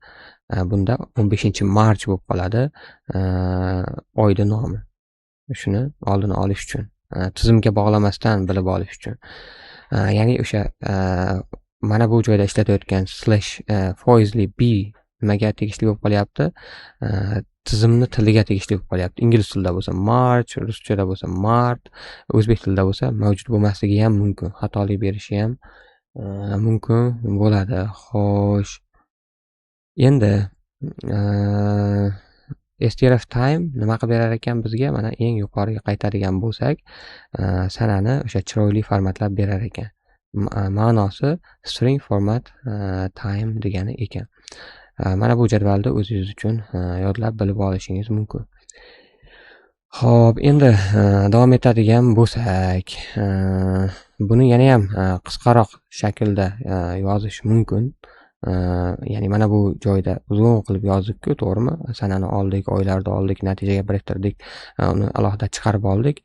[SPEAKER 1] bunda 15-mart bo'lib qoladi oyning nomi. Shuni oldini olish uchun, tizimga bog'lamasdan bilib olish uchun. Ya'ni o'sha mana bu joyda ishlatayotgan /foizli b nimaga tegishli bo'lib qolyapti? Tizimni tiliga tegishli bo'lib qolyapti. Ingliz tilida bo'lsa March, ruschada bo'lsa Mart, o'zbek tilida bo'lsa mavjud bo'lmasligi ham mumkin. Xatolik berishi ham mumkin bo'ladi. Xo'sh. Endi strf time nima qilib berar ekan bizga? Mana eng yuqoriga qaytadigan bo'lsak, sanani o'sha chiroyli formatlab berar ekan. Ma'nosi string format time degani ekan. Mana bu jadvalda o'zingiz uchun yodlab bilib olishingiz mumkin. Xo'p, endi davom etadigan bo'lsak, buni yana ham qisqaroq shaklda yozish mumkin. Ya'ni mana bu joyda uzun qilib yozdik-ku, to'g'rimi? Sanani oldik, oylarni oldik, natijaga biriktirdik, uni alohida chiqarib oldik.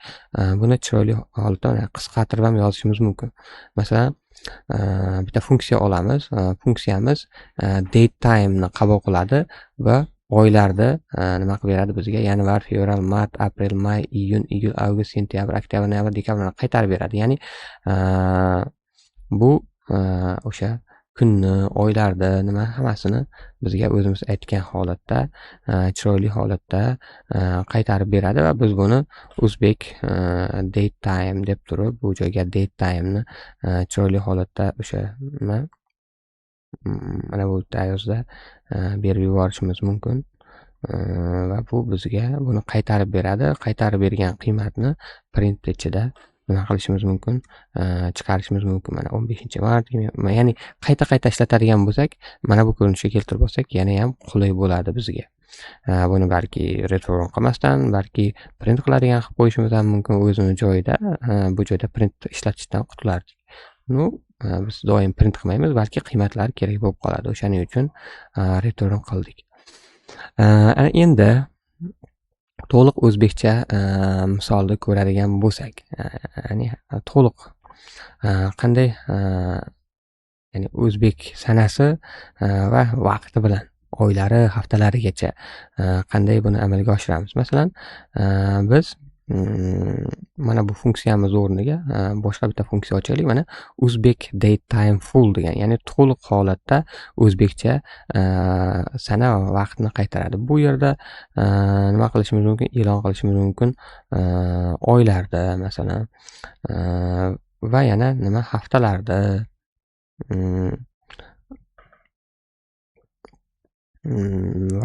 [SPEAKER 1] Buni chiroyli holatda qisqartirib ham yozishimiz mumkin. Masalan, bitta funksiya olamiz. Funksiyamiz date time ni qabul qiladi va oylarni nima qilib beradi bizga? Yanvar, fevral, mart, aprel, may, iyun, iyul, avgust, sentyabr, oktyabr, noyabr, dekabrni qaytarib beradi. Ya'ni bu o'sha kunni, oylarni, nima hammasini bizga o'zimiz aytgan holatda, chiroyli holatda qaytarib beradi va biz buni o'zbek date time deb turib, bu joyga date time ni chiroyli holatda o'sha mana bu tayozda berib yuborishimiz mumkin. Va bu bizga buni qaytarib beradi. Qaytarib bergan qiymatni print ichida nima qilishimiz mumkin? Chiqarishimiz mumkin. Mana 15-mart, ya'ni qayta ishlatadigan bo'lsak, mana bu ko'rinishga keltirib olsak, yana ham qulay bo'ladi bizga. Buni balki return qilmasdan, balki print qiladigan qilib qo'yishimiz ham mumkin o'zini joyida. Bu joyda print ishlatishdan qutulardik. Biz doim print qilmaymiz, balki qiymatlar kerak bo'lib qoladi. O'shaning uchun return qildik. Endi to'liq o'zbekcha misolni ko'radigan bo'lsak, ya'ni to'liq qanday, ya'ni o'zbek sanasi va vaqti bilan oylari, haftalarigacha qanday buni amalga oshiramiz? Masalan, biz mana bu funksiyamiz o'rniga boshqa bitta funksiya ochaylik. Mana Uzbek date time full degan, ya'ni to'liq holatda o'zbekcha sana va vaqtni qaytaradi. Bu yerda nima qilishimiz mumkin? E'lon qilishimiz mumkin oylarda, masalan, va yana nima haftalarda,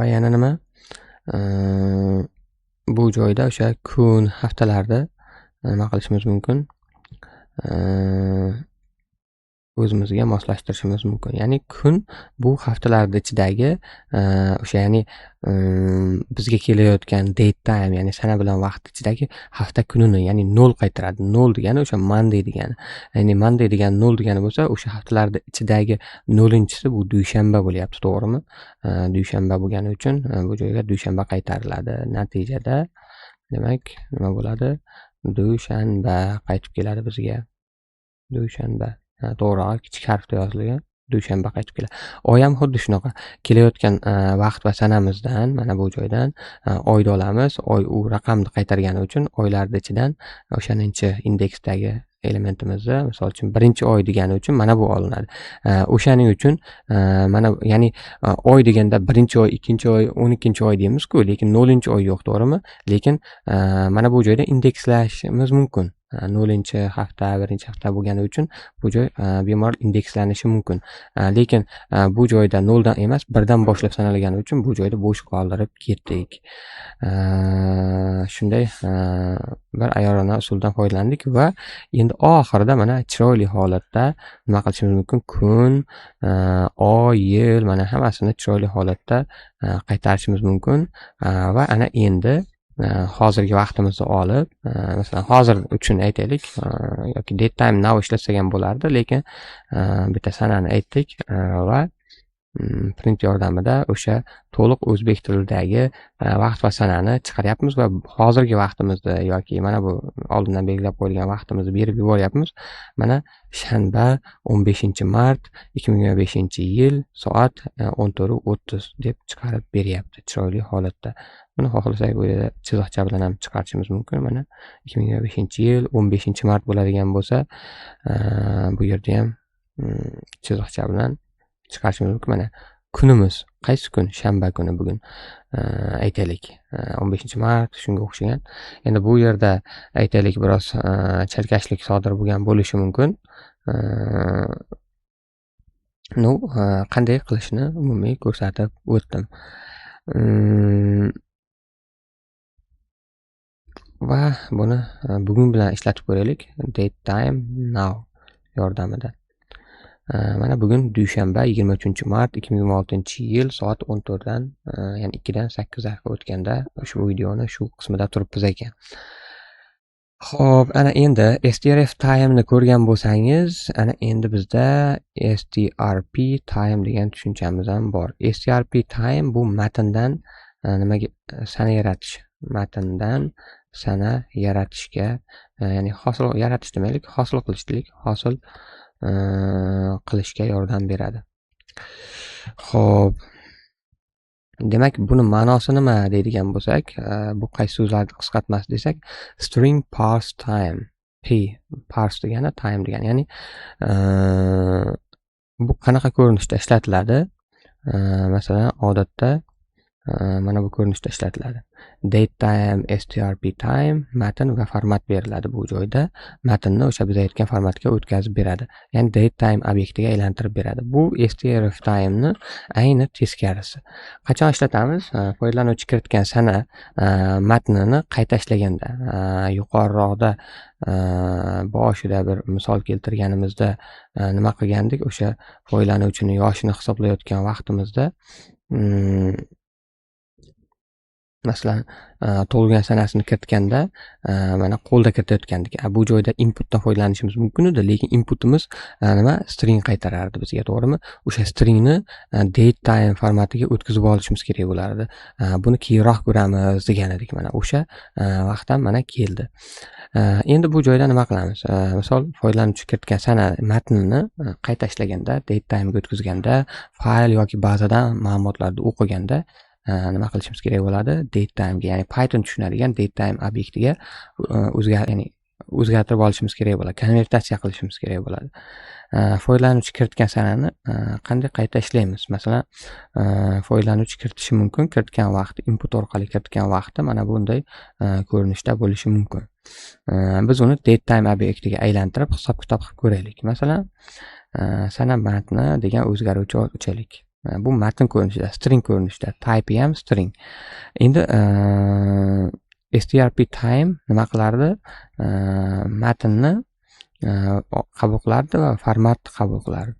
[SPEAKER 1] va yana nima? Bu joyda o'sha kun, haftalarda nima qilishimiz mumkin? O'zimizga moslashtirishimiz mumkin. Ya'ni kun bu haftalar ichidagi o'sha, ya'ni bizga kelayotgan date time, ya'ni sana bilan vaqt ichidagi hafta kunini, ya'ni 0 qaytaradi. 0 degani o'sha Monday degani. Ya'ni Monday degan 0 degani bo'lsa, o'sha haftalar ichidagi 0-inchisi bu dushanba bo'lyapti, to'g'rimi? Dushanba bo'lgani uchun bu joyga dushanba qaytariladi. Natijada demak nima bo'ladi? Dushanba qaytib keladi bizga. Dushanba. To'g'ri, kichik harfda yozilgan. Dushanba qaytib keladi. Oy ham xuddi shunaqa. Kelayotgan vaqt va sanamizdan mana bu joydan oyni olamiz. Oy u raqamni qaytargani uchun oylar ichidan o'shaninchi indeksdagi elementimizda misol uchun birinchi oy degani uchun mana bu olinadi. O'shaning uchun mana ya'ni oy deganda birinchi oy, ikkinchi oy, 12-oy deymiz-ku, lekin 0-oy yo'q, to'g'rimi? Lekin mana bu joyda indekslashimiz mumkin. 0-hafta, 1-hafta bo'lgani uchun bu joy bemalol indekslanishi mumkin. Lekin bu joyda 0 dan emas, 1 dan boshlab sanalgani uchun bu joyda bo'sh qoldirib ketdik. Shunday bir ayyorona usuldan foydalandik va endi oxirida mana chiroyli holatda nima qilishimiz mumkin? Kun, oy, yil mana hammasini chiroyli holatda qaytarishimiz mumkin va ana endi hozirgi vaqtimizni olib, masalan, hozir uchun aytaylik, yoki date time now ishlatsak ham bo'lardi, lekin bitta sanani aytdik va print yordamida o'sha to'liq o'zbek tilidagi vaqt va sanani chiqaryapmiz va hozirgi vaqtimizni yoki mana bu oldindan belgilab qo'yilgan vaqtimizni berib yuboryapmiz. Mana shanba 15-mart 2025-yil soat 14:30 deb chiqarib beryapti chiroyli holatda. Buni xohlasak bu yerda chiziqcha bilan ham chiqarishimiz mumkin. Mana 2025-yil 15-mart bo'ladigan bo'lsa, bu yerda ham chiziqcha bilan chiqarishimiz mumkin. Mana kunimiz qaysi kun? Shanba kuni bugun. Aytaylik 15-mart shunga o'xshagan. Endi bu yerda aytaylik biroz chalkashlik sodir bo'lgan bo'lishi mumkin. Qanday qilishni umumiy ko'rsatib o'tdim. Va buni bugun bilan ishlatib ko'raylik. Date time now yordamida. Mana bugun dushanba 23-mart 2026-yil soat 14 dan, ya'ni 2 dan 8 daqiqa o'tganda shu videoni shu qismida turibmiz ekan. Xo'p, ana endi strf time ni ko'rgan bo'lsangiz, ana endi bizda strp time degan tushunchamiz ham bor. Strp time bu matndan nimaga sana yaratish, matndan sana yaratishga, ya'ni hosil yaratish demaylik, hosil qilishlik, hosil qilishga yordam beradi. Xo'p, demak buni ma'nosi nima deydigan bo'lsak, bu qaysi so'zlarni qisqartmasi desak, string parse time. Parse degani time degani, ya'ni bu qanaqa ko'rinishda ishlatiladi? Masalan, odatda mana bu ko'rinishda ishlatiladi. Date time, strp time, matn va format beriladi bu joyda. Matnni o'sha biz aytgan formatga o'tkazib beradi. Ya'ni date time obyektiga aylantirib beradi. Bu strf time ni ayni teskarisi. Qachon ishlatamiz? Foydalanuvchi kiritgan sana matnini qayta ishlaganda, yuqoriroqda boshida bir misol keltirganimizda nima qilgandik? O'sha foydalanuvchini yoshini hisoblayotgan vaqtimizda masalan, tug'ilgan sanasini kiritganda mana qo'lda kiritayotgandik. Bu joyda inputdan foydalanishimiz mumkin edi, lekin inputimiz nima? String qaytarardi bizga, to'g'rimi? O'sha stringni date time formatiga o'tkazib olishimiz kerak bo'lardi. Buni keyinroq ko'ramiz degan edik. Mana o'sha vaqt ham mana keldi. Endi bu joyda nima qilamiz? Misol, foydalanuvchi kiritgan sana matnini qayta ishlaganda, date time ga o'tkazganda, fayl yoki bazadan ma'lumotlarni o'qiganda nima qilishimiz kerak bo'ladi? Date time ga, ya'ni Python tushunadigan date time obyektiga o'zgartirib olishimiz kerak bo'ladi, konvertatsiya qilishimiz kerak bo'ladi. Foydalanuvchi kiritgan sanani qanday qayta ishlaymiz? Masalan, foydalanuvchi kiritishi mumkin, kiritgan vaqti, input orqali kiritgan vaqti mana bunday ko'rinishda bo'lishi mumkin. Biz uni date time obyektiga aylantirib hisob-kitob qilib ko'raylik. Masalan, sana matni degan o'zgaruvchi ochaylik. Bu matn ko'rinishida, string ko'rinishida, type ham string. Endi strp time nima qilardi? Matnni qabul qilardi va format qabul qilardi.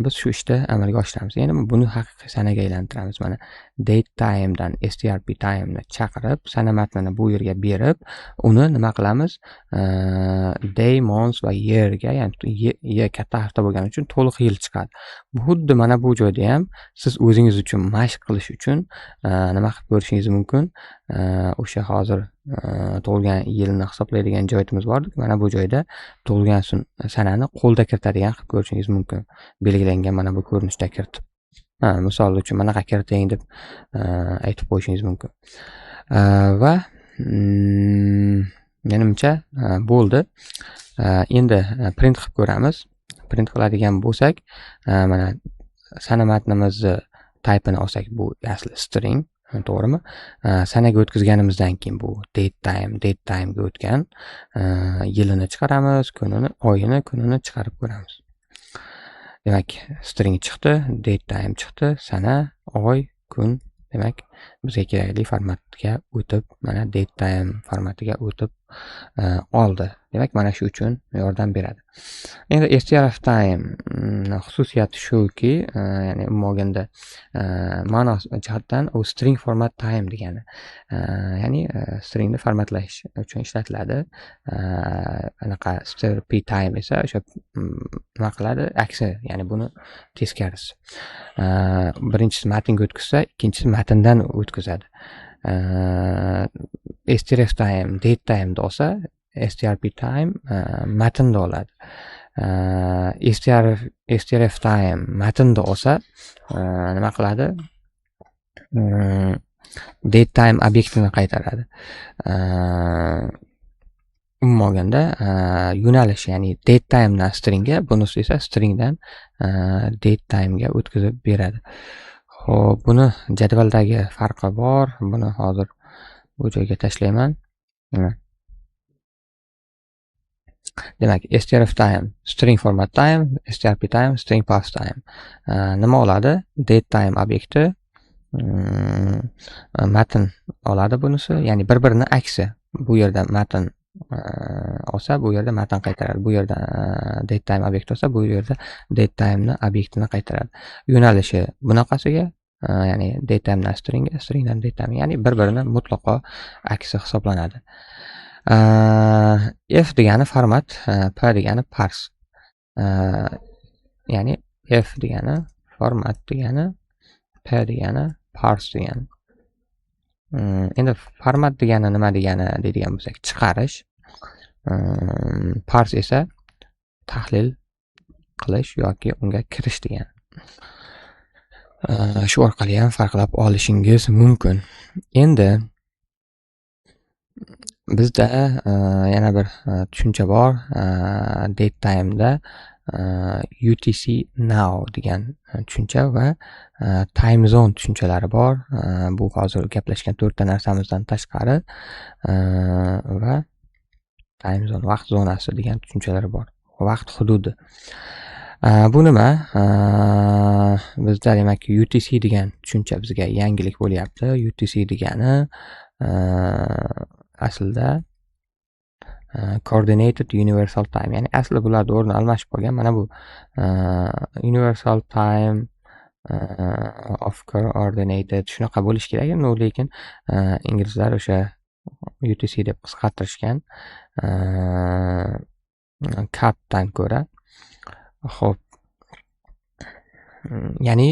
[SPEAKER 1] Biz shu ishni amalga oshiramiz. Endi buni haqiqiy sanaga aylantiramiz. Mana date time dan strp time ni chaqirib, sana matnini bu yerga berib, uni nima qilamiz? Day, month va year ga, ya'ni katta hafta bo'lgani uchun to'liq yil chiqadi. Xuddi mana bu joyda ham siz o'zingiz uchun mashq qilish uchun nima qilib ko'rishingiz mumkin? O'sha hozir tug'ilgan yilni hisoblaydigan joyimiz bor. Mana bu joyda tug'ilgan sanani qo'lda kiritadigan qilib ko'rishingiz mumkin. Belgilangan mana bu ko'rinishda kiritib. Misol uchun manaqa kiriting deb aytib qo'yishingiz mumkin. Va menimcha bo'ldi. Endi print qilib ko'ramiz. Print qiladigan bo'lsak, mana sana matnimizni typeini olsak, bu asli string, to'g'rimi? Sanaga o'tkazganimizdan keyin bu date timega o'tgan. Yilini chiqaramiz, kunini, oyini, kunini chiqarib ko'ramiz. Demak, string chiqdi, date time chiqdi, sana, oy, kun. Demak, bizga kerakli formatga o'tib, mana date time formatiga o'tib oldi. Demak, mana shu uchun yordam beradi. Endi strftime xususiyati shuki, ya'ni umuman ma'no jihatdan u string format time degani. Ya'ni stringni formatlash uchun ishlatiladi. Anaqa strp time esa o'sha nima qiladi? Aksi, ya'ni buni teskarisi. Birinchisi matnga o'tkazsa, ikkinchisi matndan o'tkazadi. strftime date time da olsa, strp time matnda oladi. strftime matnda olsa, nima qiladi? Date time obyektini qaytaradi. Umuman olganda yo'nalish, ya'ni date timedan stringga, bunisi esa stringdan date timega o'tkazib beradi. Xo'p, buni jadvaldagi farqi bor. Buni hozir bu joyga tashlayman. Demak, strftime string format time, strp time string parse time. Nima oladi? Date time obyekti matn oladi bunisi, ya'ni bir-birini aksi. Bu yerda matn olsa, bu yerda matn qaytaradi. Bu yerda date time obyekti olsa, bu yerda date time'ni obyektini qaytaradi. Yo'nalishi bunaqasiga, ya'ni date time'dan stringga, stringdan date time, ya'ni bir-birini mutlaqo aksi hisoblanadi. F degani format, P degani parse. Ya'ni F degani format degani, P degani parse degani. Endi format degani nima degani deydigan bo'lsak, chiqarish. Parse esa tahlil qilish yoki unga kirish degani. Shu orqali ham farqlab olishingiz mumkin. Endi bizda yana bir tushuncha bor. Date time'da UTC now degan tushuncha va time zone tushunchalari bor. Bu hozir gaplashgan 4 ta narsamizdan tashqari va time zone, vaqt zonasi degan tushunchalar bor. Vaqt hududi. Bu nima? Bizda demak UTC degan tushuncha bizga yangilik bo'lyapti. UTC degani aslida coordinated universal time, ya'ni asli bularni o'rni almashib qolgan. Mana bu universal time of coordinated shunaqa bo'lish kerak, lekin inglizlar o'sha UTC deb qisqartirishgan. Capdan ko'ra. Xo'p, ya'ni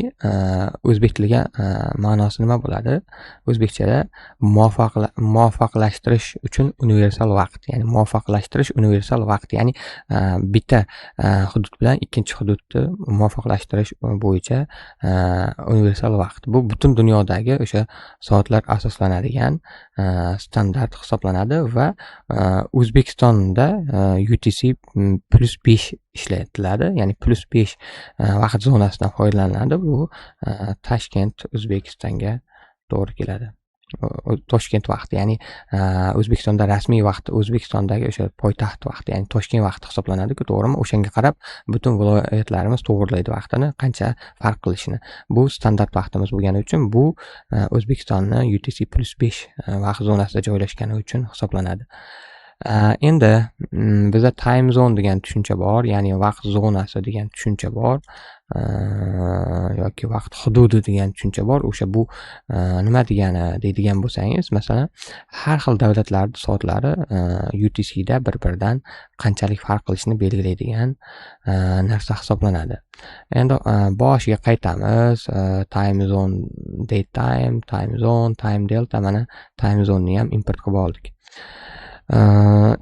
[SPEAKER 1] o'zbek tiliga ma'nosi nima bo'ladi? O'zbekchada muvaffaqlashtirish uchun universal vaqt, ya'ni muvaffaqlashtirish universal vaqt, ya'ni bitta hudud bilan ikkinchi hududni muvaffaqlashtirish bo'yicha universal vaqt. Bu butun dunyodagi o'sha soatlar asoslanadigan standart hisoblanadi va O'zbekistonda UTC +5 ishlatiladi, ya'ni +5 vaqt zonasidan foydalaniladi. Bu Toshkent, O'zbekistonga to'g'ri keladi. Toshkent vaqti, ya'ni O'zbekistonda rasmiy vaqti, O'zbekistondagi o'sha poytaxt vaqti, ya'ni Toshkent vaqti hisoblanadi-ku, to'g'rimi? O'shanga qarab butun viloyatlarimiz to'g'rilaydi vaqtini, qancha farq qilishini. Bu standart vaqtimiz bo'lgani uchun bu O'zbekistonni UTC +5 vaqt zonasida joylashgani uchun hisoblanadi. Endi bizda time zone degan tushuncha bor, ya'ni vaqt zonasi degan tushuncha bor, yoki vaqt hududi degan tushuncha bor. O'sha bu nima degani deydigan bo'lsangiz, masalan, har xil davlatlarning soatlari UTC da bir-biridan qanchalik farq qilishini belgilaydigan narsa hisoblanadi. Endi boshiga qaytamiz. Time zone, date time, time zone, time delta, mana time zone ni ham import qilib oldik.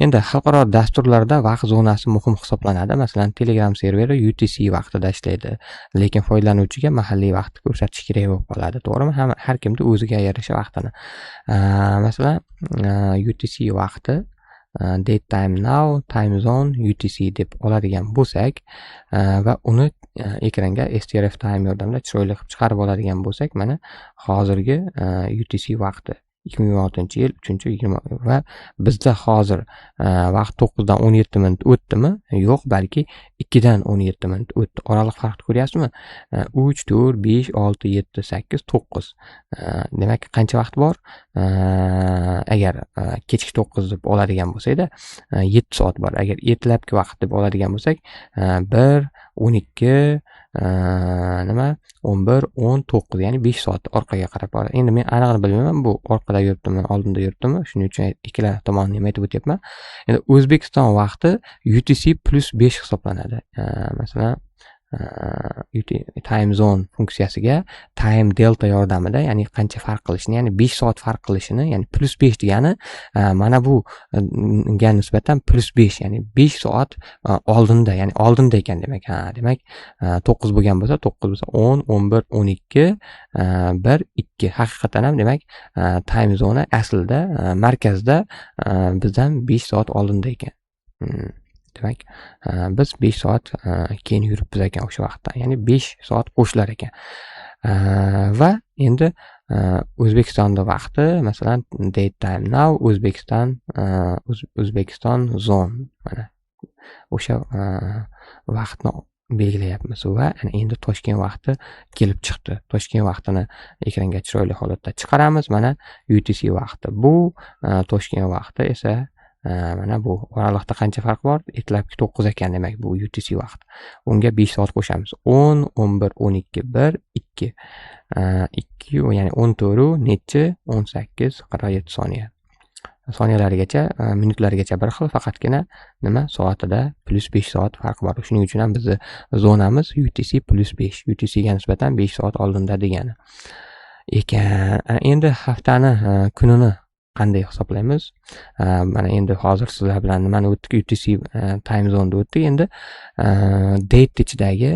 [SPEAKER 1] Endi xalqaro dasturlarda vaqt zonasi muhim hisoblanadi. Masalan, Telegram serveri UTC vaqtida ishlaydi, lekin foydalanuvchiga mahalliy vaqtni ko'rsatish kerak bo'lib qoladi, to'g'rimi? Har kimda o'ziga yarasha vaqtini. Masalan, UTC vaqti date time now, time zone, UTC deb oladigan bo'lsak va uni ekranga strf time yordamida chiroyli qilib chiqarib oladigan bo'lsak, mana hozirgi UTC vaqti 2026-yil 3-20 va bizda hozir vaqt 9 dan 17 minut o'tdimi? Yo'q, balki 2 dan 17 minut o'tdi. Oraliq farqni ko'ryapsizmi? 3, 4, 5, 6, 7, 8, 9. Demak, qancha vaqt bor? Agar kechki 9 deb oladigan bo'lsak-da, 7 soat bor. Agar ertalabki vaqt deb oladigan bo'lsak, 1, 12, 11, 19, ya'ni 5 soat orqaga qarab boradi. Endi men aniqini bilmayman, bu orqada yuribdimi, oldinda yuribdimi, shuning uchun ikkala tomonini ham aytib o'tyapman. Endi O'zbekiston vaqti UTC +5 hisoblanadi. Masalan, time zone funksiyasiga time delta yordamida, ya'ni qancha farq qilishini, ya'ni 5 soat farq qilishini, ya'ni +5 degani mana bu ga nisbatan +5, ya'ni 5 soat oldinda, ya'ni oldinda ekan demak. Demak 9 bo'lgan bo'lsa, 10, 11, 12, 1, 2. Haqiqatan ham demak time zona aslida markazda bizdan 5 soat oldinda ekan. Demak, biz 5 soat keyin yuribmiz ekan o'sha vaqtda. Ya'ni 5 soat qo'shilar ekan. Va endi O'zbekistonda vaqti, masalan, date time now, O'zbekiston zone. Mana o'sha vaqtni belgilayapmiz va endi Toshkent vaqti kelib chiqdi. Toshkent vaqtini ekranga chiroyli holatda chiqaramiz. Mana UTC vaqti bu, Toshkent vaqti esa mana bu. Oraliqda qancha farq bor? Ertalabki 9 ekan demak bu UTC vaqt. Unga 5 soat qo'shamiz. 10, 11, 12, 1, 2. 2, ya'ni 14 nechi? 18, 47 soniya. Soniyalarigacha, minutlarigacha bir xil, faqatgina nima soatida +5 soat farq bor. Shuning uchun ham bizni zonamiz UTC +5. UTC ga nisbatan 5 soat oldinda degani ekan. Endi haftani kunini qanday hisoblaymiz? Mana endi hozir sizlar bilan nimani o'tdik? UTC time zone da o'tdik. Endi date ichidagi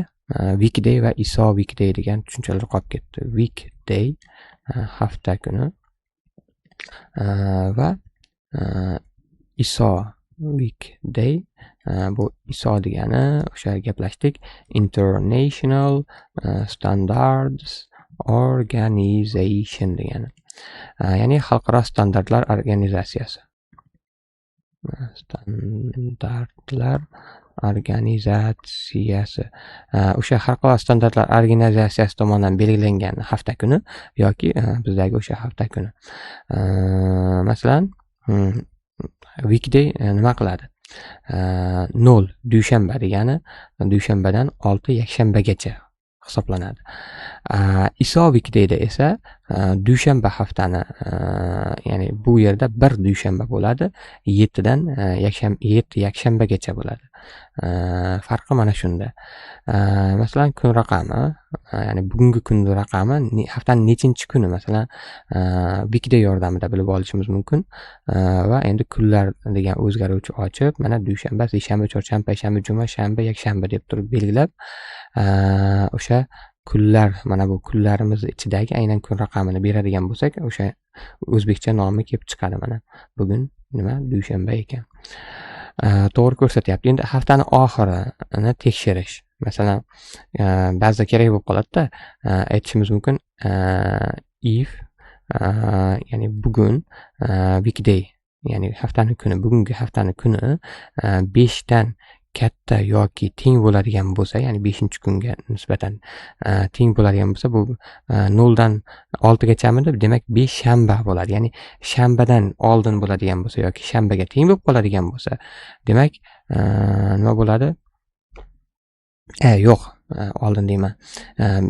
[SPEAKER 1] weekday va ISO weekday degan tushunchalar qolib ketdi. Weekday hafta kuni va ISO weekday, bu ISO degani o'sha gaplashdik, International Standards Organization degani. Ya'ni xalqaro standartlar organizatsiyasi. Standartlar organizatsiyasi. O'sha xalqaro standartlar organizatsiyasi tomonidan belgilangan hafta kuni yoki bizdagi o'sha hafta kuni. Masalan, weekday nima qiladi? 0 dushanba degani dushanbadan 6 yakshanbagacha hisoblanadi. ISO weekdayda esa dushanba haftani, ya'ni bu yerda 1 dushanba bo'ladi, 7 dan 7 yakshanbagacha bo'ladi. Farqi mana shunda. Masalan, kun raqami, ya'ni bugungi kun raqami haftaning nechinchi kuni, masalan, weekday yordamida bilib olishimiz mumkin. Va endi kunlar degan o'zgaruvchi ochib, mana dushanba, seshanba, chorshanba, payshanba, juma, shanba, yakshanba deb turib belgilab, o'sha kunlar, mana bu kunlarimiz ichidagi aynan kun raqamini beradigan bo'lsak, o'sha o'zbekcha nomi kelib chiqadi. Mana bugun nima? Dushanba ekan. To'g'ri ko'rsatyapti. Endi haftani oxirini tekshirish. Masalan, ba'zida kerak bo'lib qoladi-da, aytishimiz mumkin, if ya'ni bugun weekday, ya'ni haftani kuni, bugungi haftani kuni 5 dan katta yoki teng bo'ladigan bo'lsa, ya'ni 5-kunga nisbatan teng bo'ladigan bo'lsa, bu 0 dan 6 gachamidi, demak 5 shanba bo'ladi. Ya'ni shanbadan oldin bo'ladigan bo'lsa yoki shanbaga teng bo'lib qoladigan bo'lsa, demak nima bo'ladi? Yo'q, oldin deyman.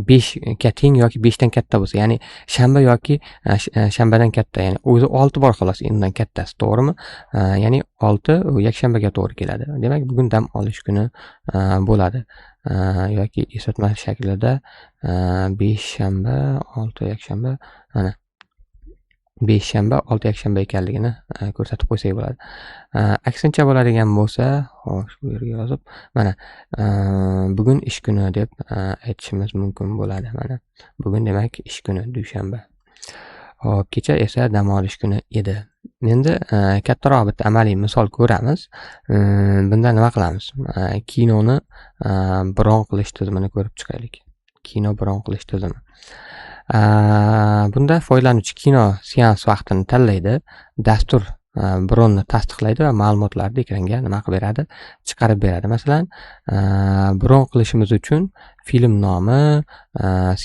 [SPEAKER 1] 5 ga teng yoki 5 dan katta bo'lsa, ya'ni shanba yoki shanbadan katta, ya'ni o'zi 6 bor xolos, undan kattasi, to'g'rimi? Ya'ni 6 yakshanbaga to'g'ri keladi. Demak, bugun dam olish kuni bo'ladi. Yoki eslatma shaklida 5 shanba, 6 yakshanba, mana 5 shanba, 6 yakshanba ekanligini ko'rsatib qo'ysak bo'ladi. Aksincha bo'ladigan bo'lsa, xo'sh, bu yerga yozib, mana bugun ish kuni deb aytishimiz mumkin bo'ladi. Mana bugun demak ish kuni, dushanba. Hop, kecha esa dam olish kuni edi. Endi kattaroq bitta amaliy misol ko'ramiz. Bunda nima qilamiz? Kinoni bron qilish tizimini ko'rib chiqaylik. Kino bron qilish tizimi. Bunda foydalanuvchi kino seans vaqtini tanlaydi, dastur bronni tasdiqlaydi va ma'lumotlarni ekranga nima qilib beradi? Chiqarib beradi. Masalan, bron qilishimiz uchun film nomi,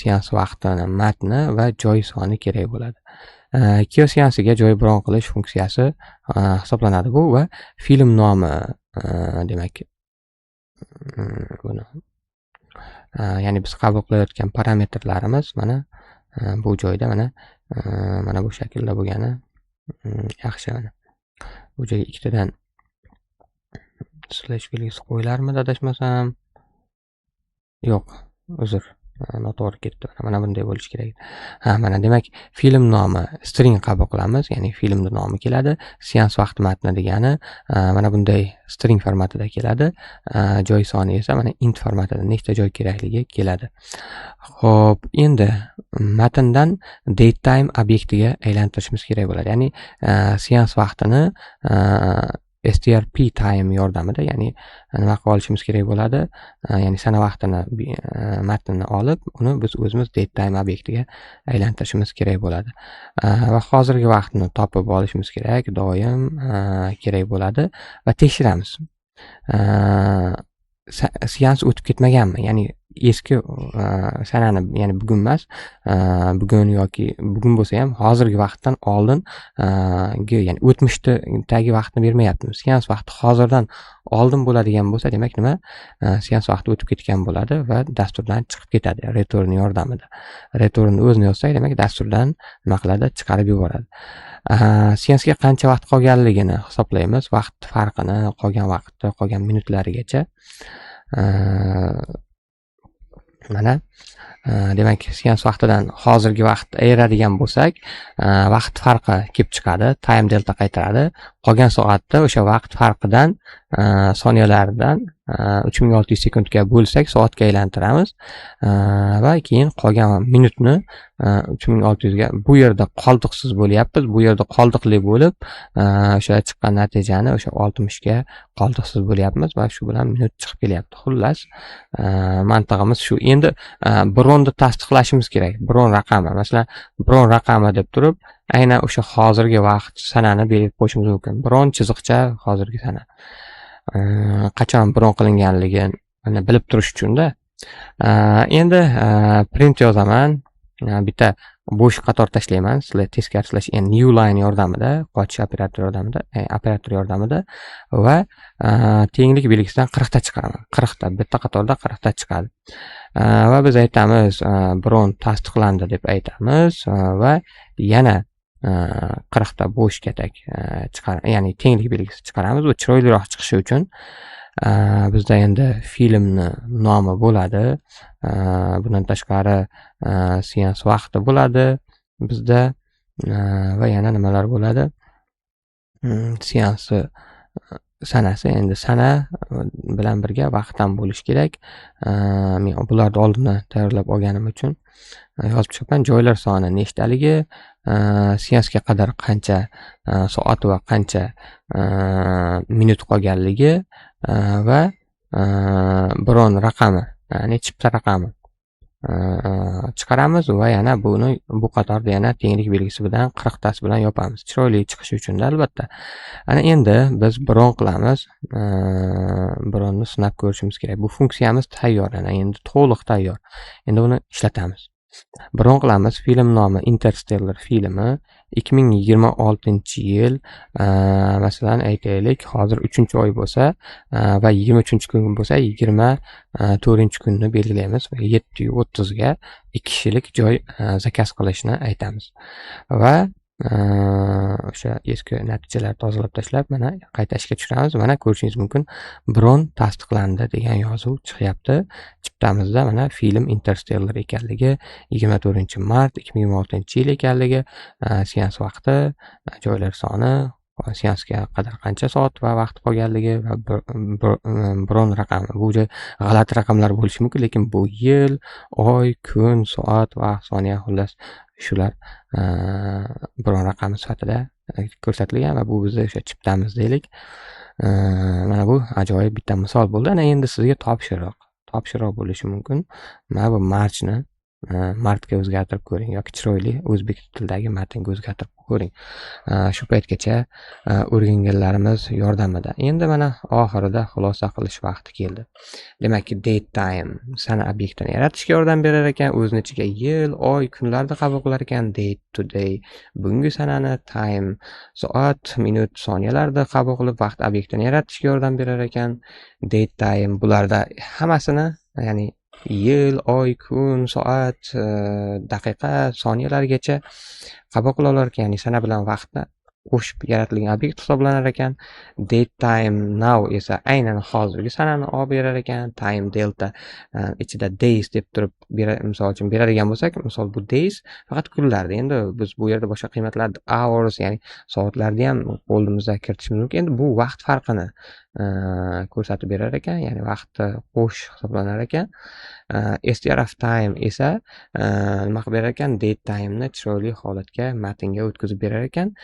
[SPEAKER 1] seans vaqtini, matni va joy soni kerak bo'ladi. Kino seansiga joy bron qilish funksiyasi hisoblanadi bu va film nomi demak buni ya'ni biz qabul qilayotgan parametrlarimiz mana bu joyda mana bu shaklda bo'lgani yaxshi. Mana bu joyga ikkitadan slash belgisi qo'yilarmidi adashmasam? Yo'q, uzr. Noto'g'ri ketdi. Mana bunday bo'lishi kerak. Mana demak, film nomi string qabul qilamiz, ya'ni filmning nomi keladi. Seans vaqti matni degani mana bunday string formatida keladi. Joy soni esa mana int formatida nechta joy kerakligi keladi. Xo'p, endi matndan datetime obyektiga aylantirishimiz kerak bo'ladi. Ya'ni seans vaqtini strp time yordamida, ya'ni nima qilib olishimiz kerak bo'ladi? Ya'ni sana vaqtini matnni olib, uni biz o'zimiz datetime obyektiga aylantirishimiz kerak bo'ladi. Va hozirgi vaqtni topib olishimiz kerak, doim kerak bo'ladi va tekshiramiz. Seans o'tib ketmaganmi? Ya'ni eski sanani, ya'ni bugun emas, bugun yoki bugun bo'lsa ham hozirgi vaqtdan oldin ya'ni o'tmishdagi vaqtni bermayapmiz. Seans vaqti hozirdan oldin bo'ladigan bo'lsa, demak nima? Seans vaqti o'tib ketgan bo'ladi va dasturdan chiqib ketadi return yordamida. Returnni o'zini yozsak, demak dasturdan nima qiladi? Chiqarib yuboradi. Seansga qancha vaqt qolganligini hisoblaymiz, vaqt farqini, qolgan vaqtni, qolgan minutlarigacha. Mana demak, seans vaqtidan hozirgi vaqt ayiradigan bo'lsak, vaqt farqi kelib chiqadi, time delta qaytaradi. Qolgan soatda o'sha vaqt farqidan soniyalardan 3600 sekundga bo'lsak, soatga aylantiramiz va keyin qolgan minutni 3600 ga bu yerda qoldiqsiz bo'lyapmiz. Bu yerda qoldiqli bo'lib, o'sha chiqqan natijani o'sha 60 ga qoldiqsiz bo'lyapmiz va shu bilan minut chiqib kelyapti. Xullas, mantig'imiz shu. Endi bronni tasdiqlashimiz kerak. Bron raqami, masalan, bron raqami deb turib, aynan o'sha hozirgi vaqt sanani berib qo'yishimiz mumkin. Bron chiziqcha hozirgi sana. Qachon bron qilinganligini bilib turish uchun-da. Endi print yozaman. Bitta bo'sh qator tashlayman, teskari slash new line yordamida, qochish operator yordamida va tenglik belgisidan 40 ta chiqaraman. 40 ta, bitta qatorda 40 ta chiqadi. Va biz aytamiz, bron tasdiqlandi deb aytamiz va yana 40 ta bo'sh katak ya'ni tenglik belgisi chiqaramiz. Bu chiroyliroq chiqishi uchun bizda endi filmni nomi bo'ladi. Bundan tashqari seans vaqti bo'ladi bizda va yana nimalar bo'ladi? Seansi sanasi, endi sana bilan birga vaqt ham bo'lishi kerak. Men bularni oldindan tayyorlab olganim uchun yozib chiqaman. Joylar soni nechtaligi, seansga qadar qancha soat va qancha minut qolganligi va bron raqami, ya'ni chipta raqami chiqaramiz va yana bu qatorda yana tenglik belgisi bilan 40 tasi bilan yopamiz. Chiroyli chiqishi uchun albatta. Ana endi biz bron qilamiz. Bronni sinab ko'rishimiz kerak. Bu funksiyamiz tayyor, endi to'liq tayyor. Endi uni ishlatamiz. Bron qilamiz. Film nomi Interstellar filmi 2026-yil, masalan aytaylik, hozir 3-oy bo'lsa va 23-kun bo'lsa 24-kunni belgilaymiz va 7:30 ga 2 kishilik joy zakaz qilishni aytamiz. Va o'sha eski natijalarni tozalab tashlab, mana qayta ishga tushiramiz. Mana ko'rishingiz mumkin, bron tasdiqlandi degan yozuv chiqyapti. Chiptamizda mana film Interstellar ekanligi, 24-mart 2026-yil ekanligi, seans vaqti, joylar soni, seansga qadar qancha soat va vaqt qolganligi va biron raqam. Bu g'alati raqamlar bo'lishi mumkin, lekin bu yil, oy, kun, soat va soniya, xullas shular biron raqam sifatida ko'rsatilgan va bu bizni o'sha chiptamiz deylik. Mana bu ajoyib bitta misol bo'ldi. Ana endi sizga topshiriq bo'lishi mumkin. Mana bu martga o'zgartirib ko'ring yoki chiroyli o'zbek tilidagi matnga o'zgartirib ko'ring. Shu paytgacha o'rganganlarimiz yordamida. Endi mana oxirida xulosa qilish vaqti keldi. Demakki, date time sana obyektini yaratishga yordam berar ekan, o'zini ichiga yil, oy, kunlarni qabul qilar ekan. Date today bugungi sanani, time soat, minut, soniyalarni qabul qilib vaqt obyektini yaratishga yordam berar ekan. Date time bularda hammasini, ya'ni yil, oy, kun, soat, daqiqa, soniyalargacha qabul qila olar ekan, ya'ni sana bilan vaqtni qo'shib yaratilgan obyekt hisoblanar ekan. Date time now esa aynan hozirgi sanani olib berar ekan. Time delta ichida days deb turib misol uchun beradigan bo'lsak, misol bu days faqat kunlardi. Endi biz bu yerda boshqa qiymatlarni hours, ya'ni soatlarni ham qo'limizda kiritishimiz mumkin. Endi bu vaqt farqini ko'rsatib berar ekan, ya'ni vaqtni qo'sh hisoblanar ekan. str of time esa nima qilib berar ekan? Date time'ni chiroyli holatga, matnga o'tkazib berar ekan.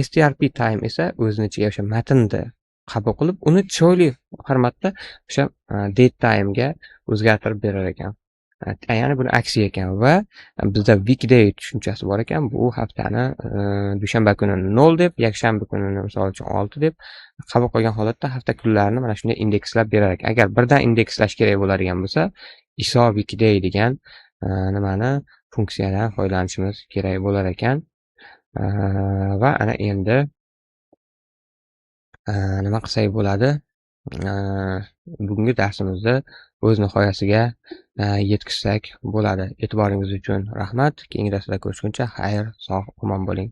[SPEAKER 1] strp time esa o'zini ichiga o'sha matnni qabul qilib, uni chiroyli formatda o'sha date time'ga o'zgartirib berar ekan. Ya'ni buni aksi ekan va bizda weekday tushunchasi bor ekan. Bu haftani dushanba kunini 0 deb, yakshanba kunini misol uchun 6 deb qabul qilgan holatda hafta kunlarini mana shunday indekslab berar ekan. Agar birdan indekslash kerak bo'ladigan bo'lsa, iso weekday degan nimani funksiyadan foydalanishimiz kerak bo'lar ekan. Va ana endi nima qilsak bo'ladi? Bugungi darsimizni o'z nihoyasiga yetkazsak bo'ladi. E'tiboringiz uchun rahmat. Keyingi darsda ko'rishguncha xayr, sog', omon bo'ling.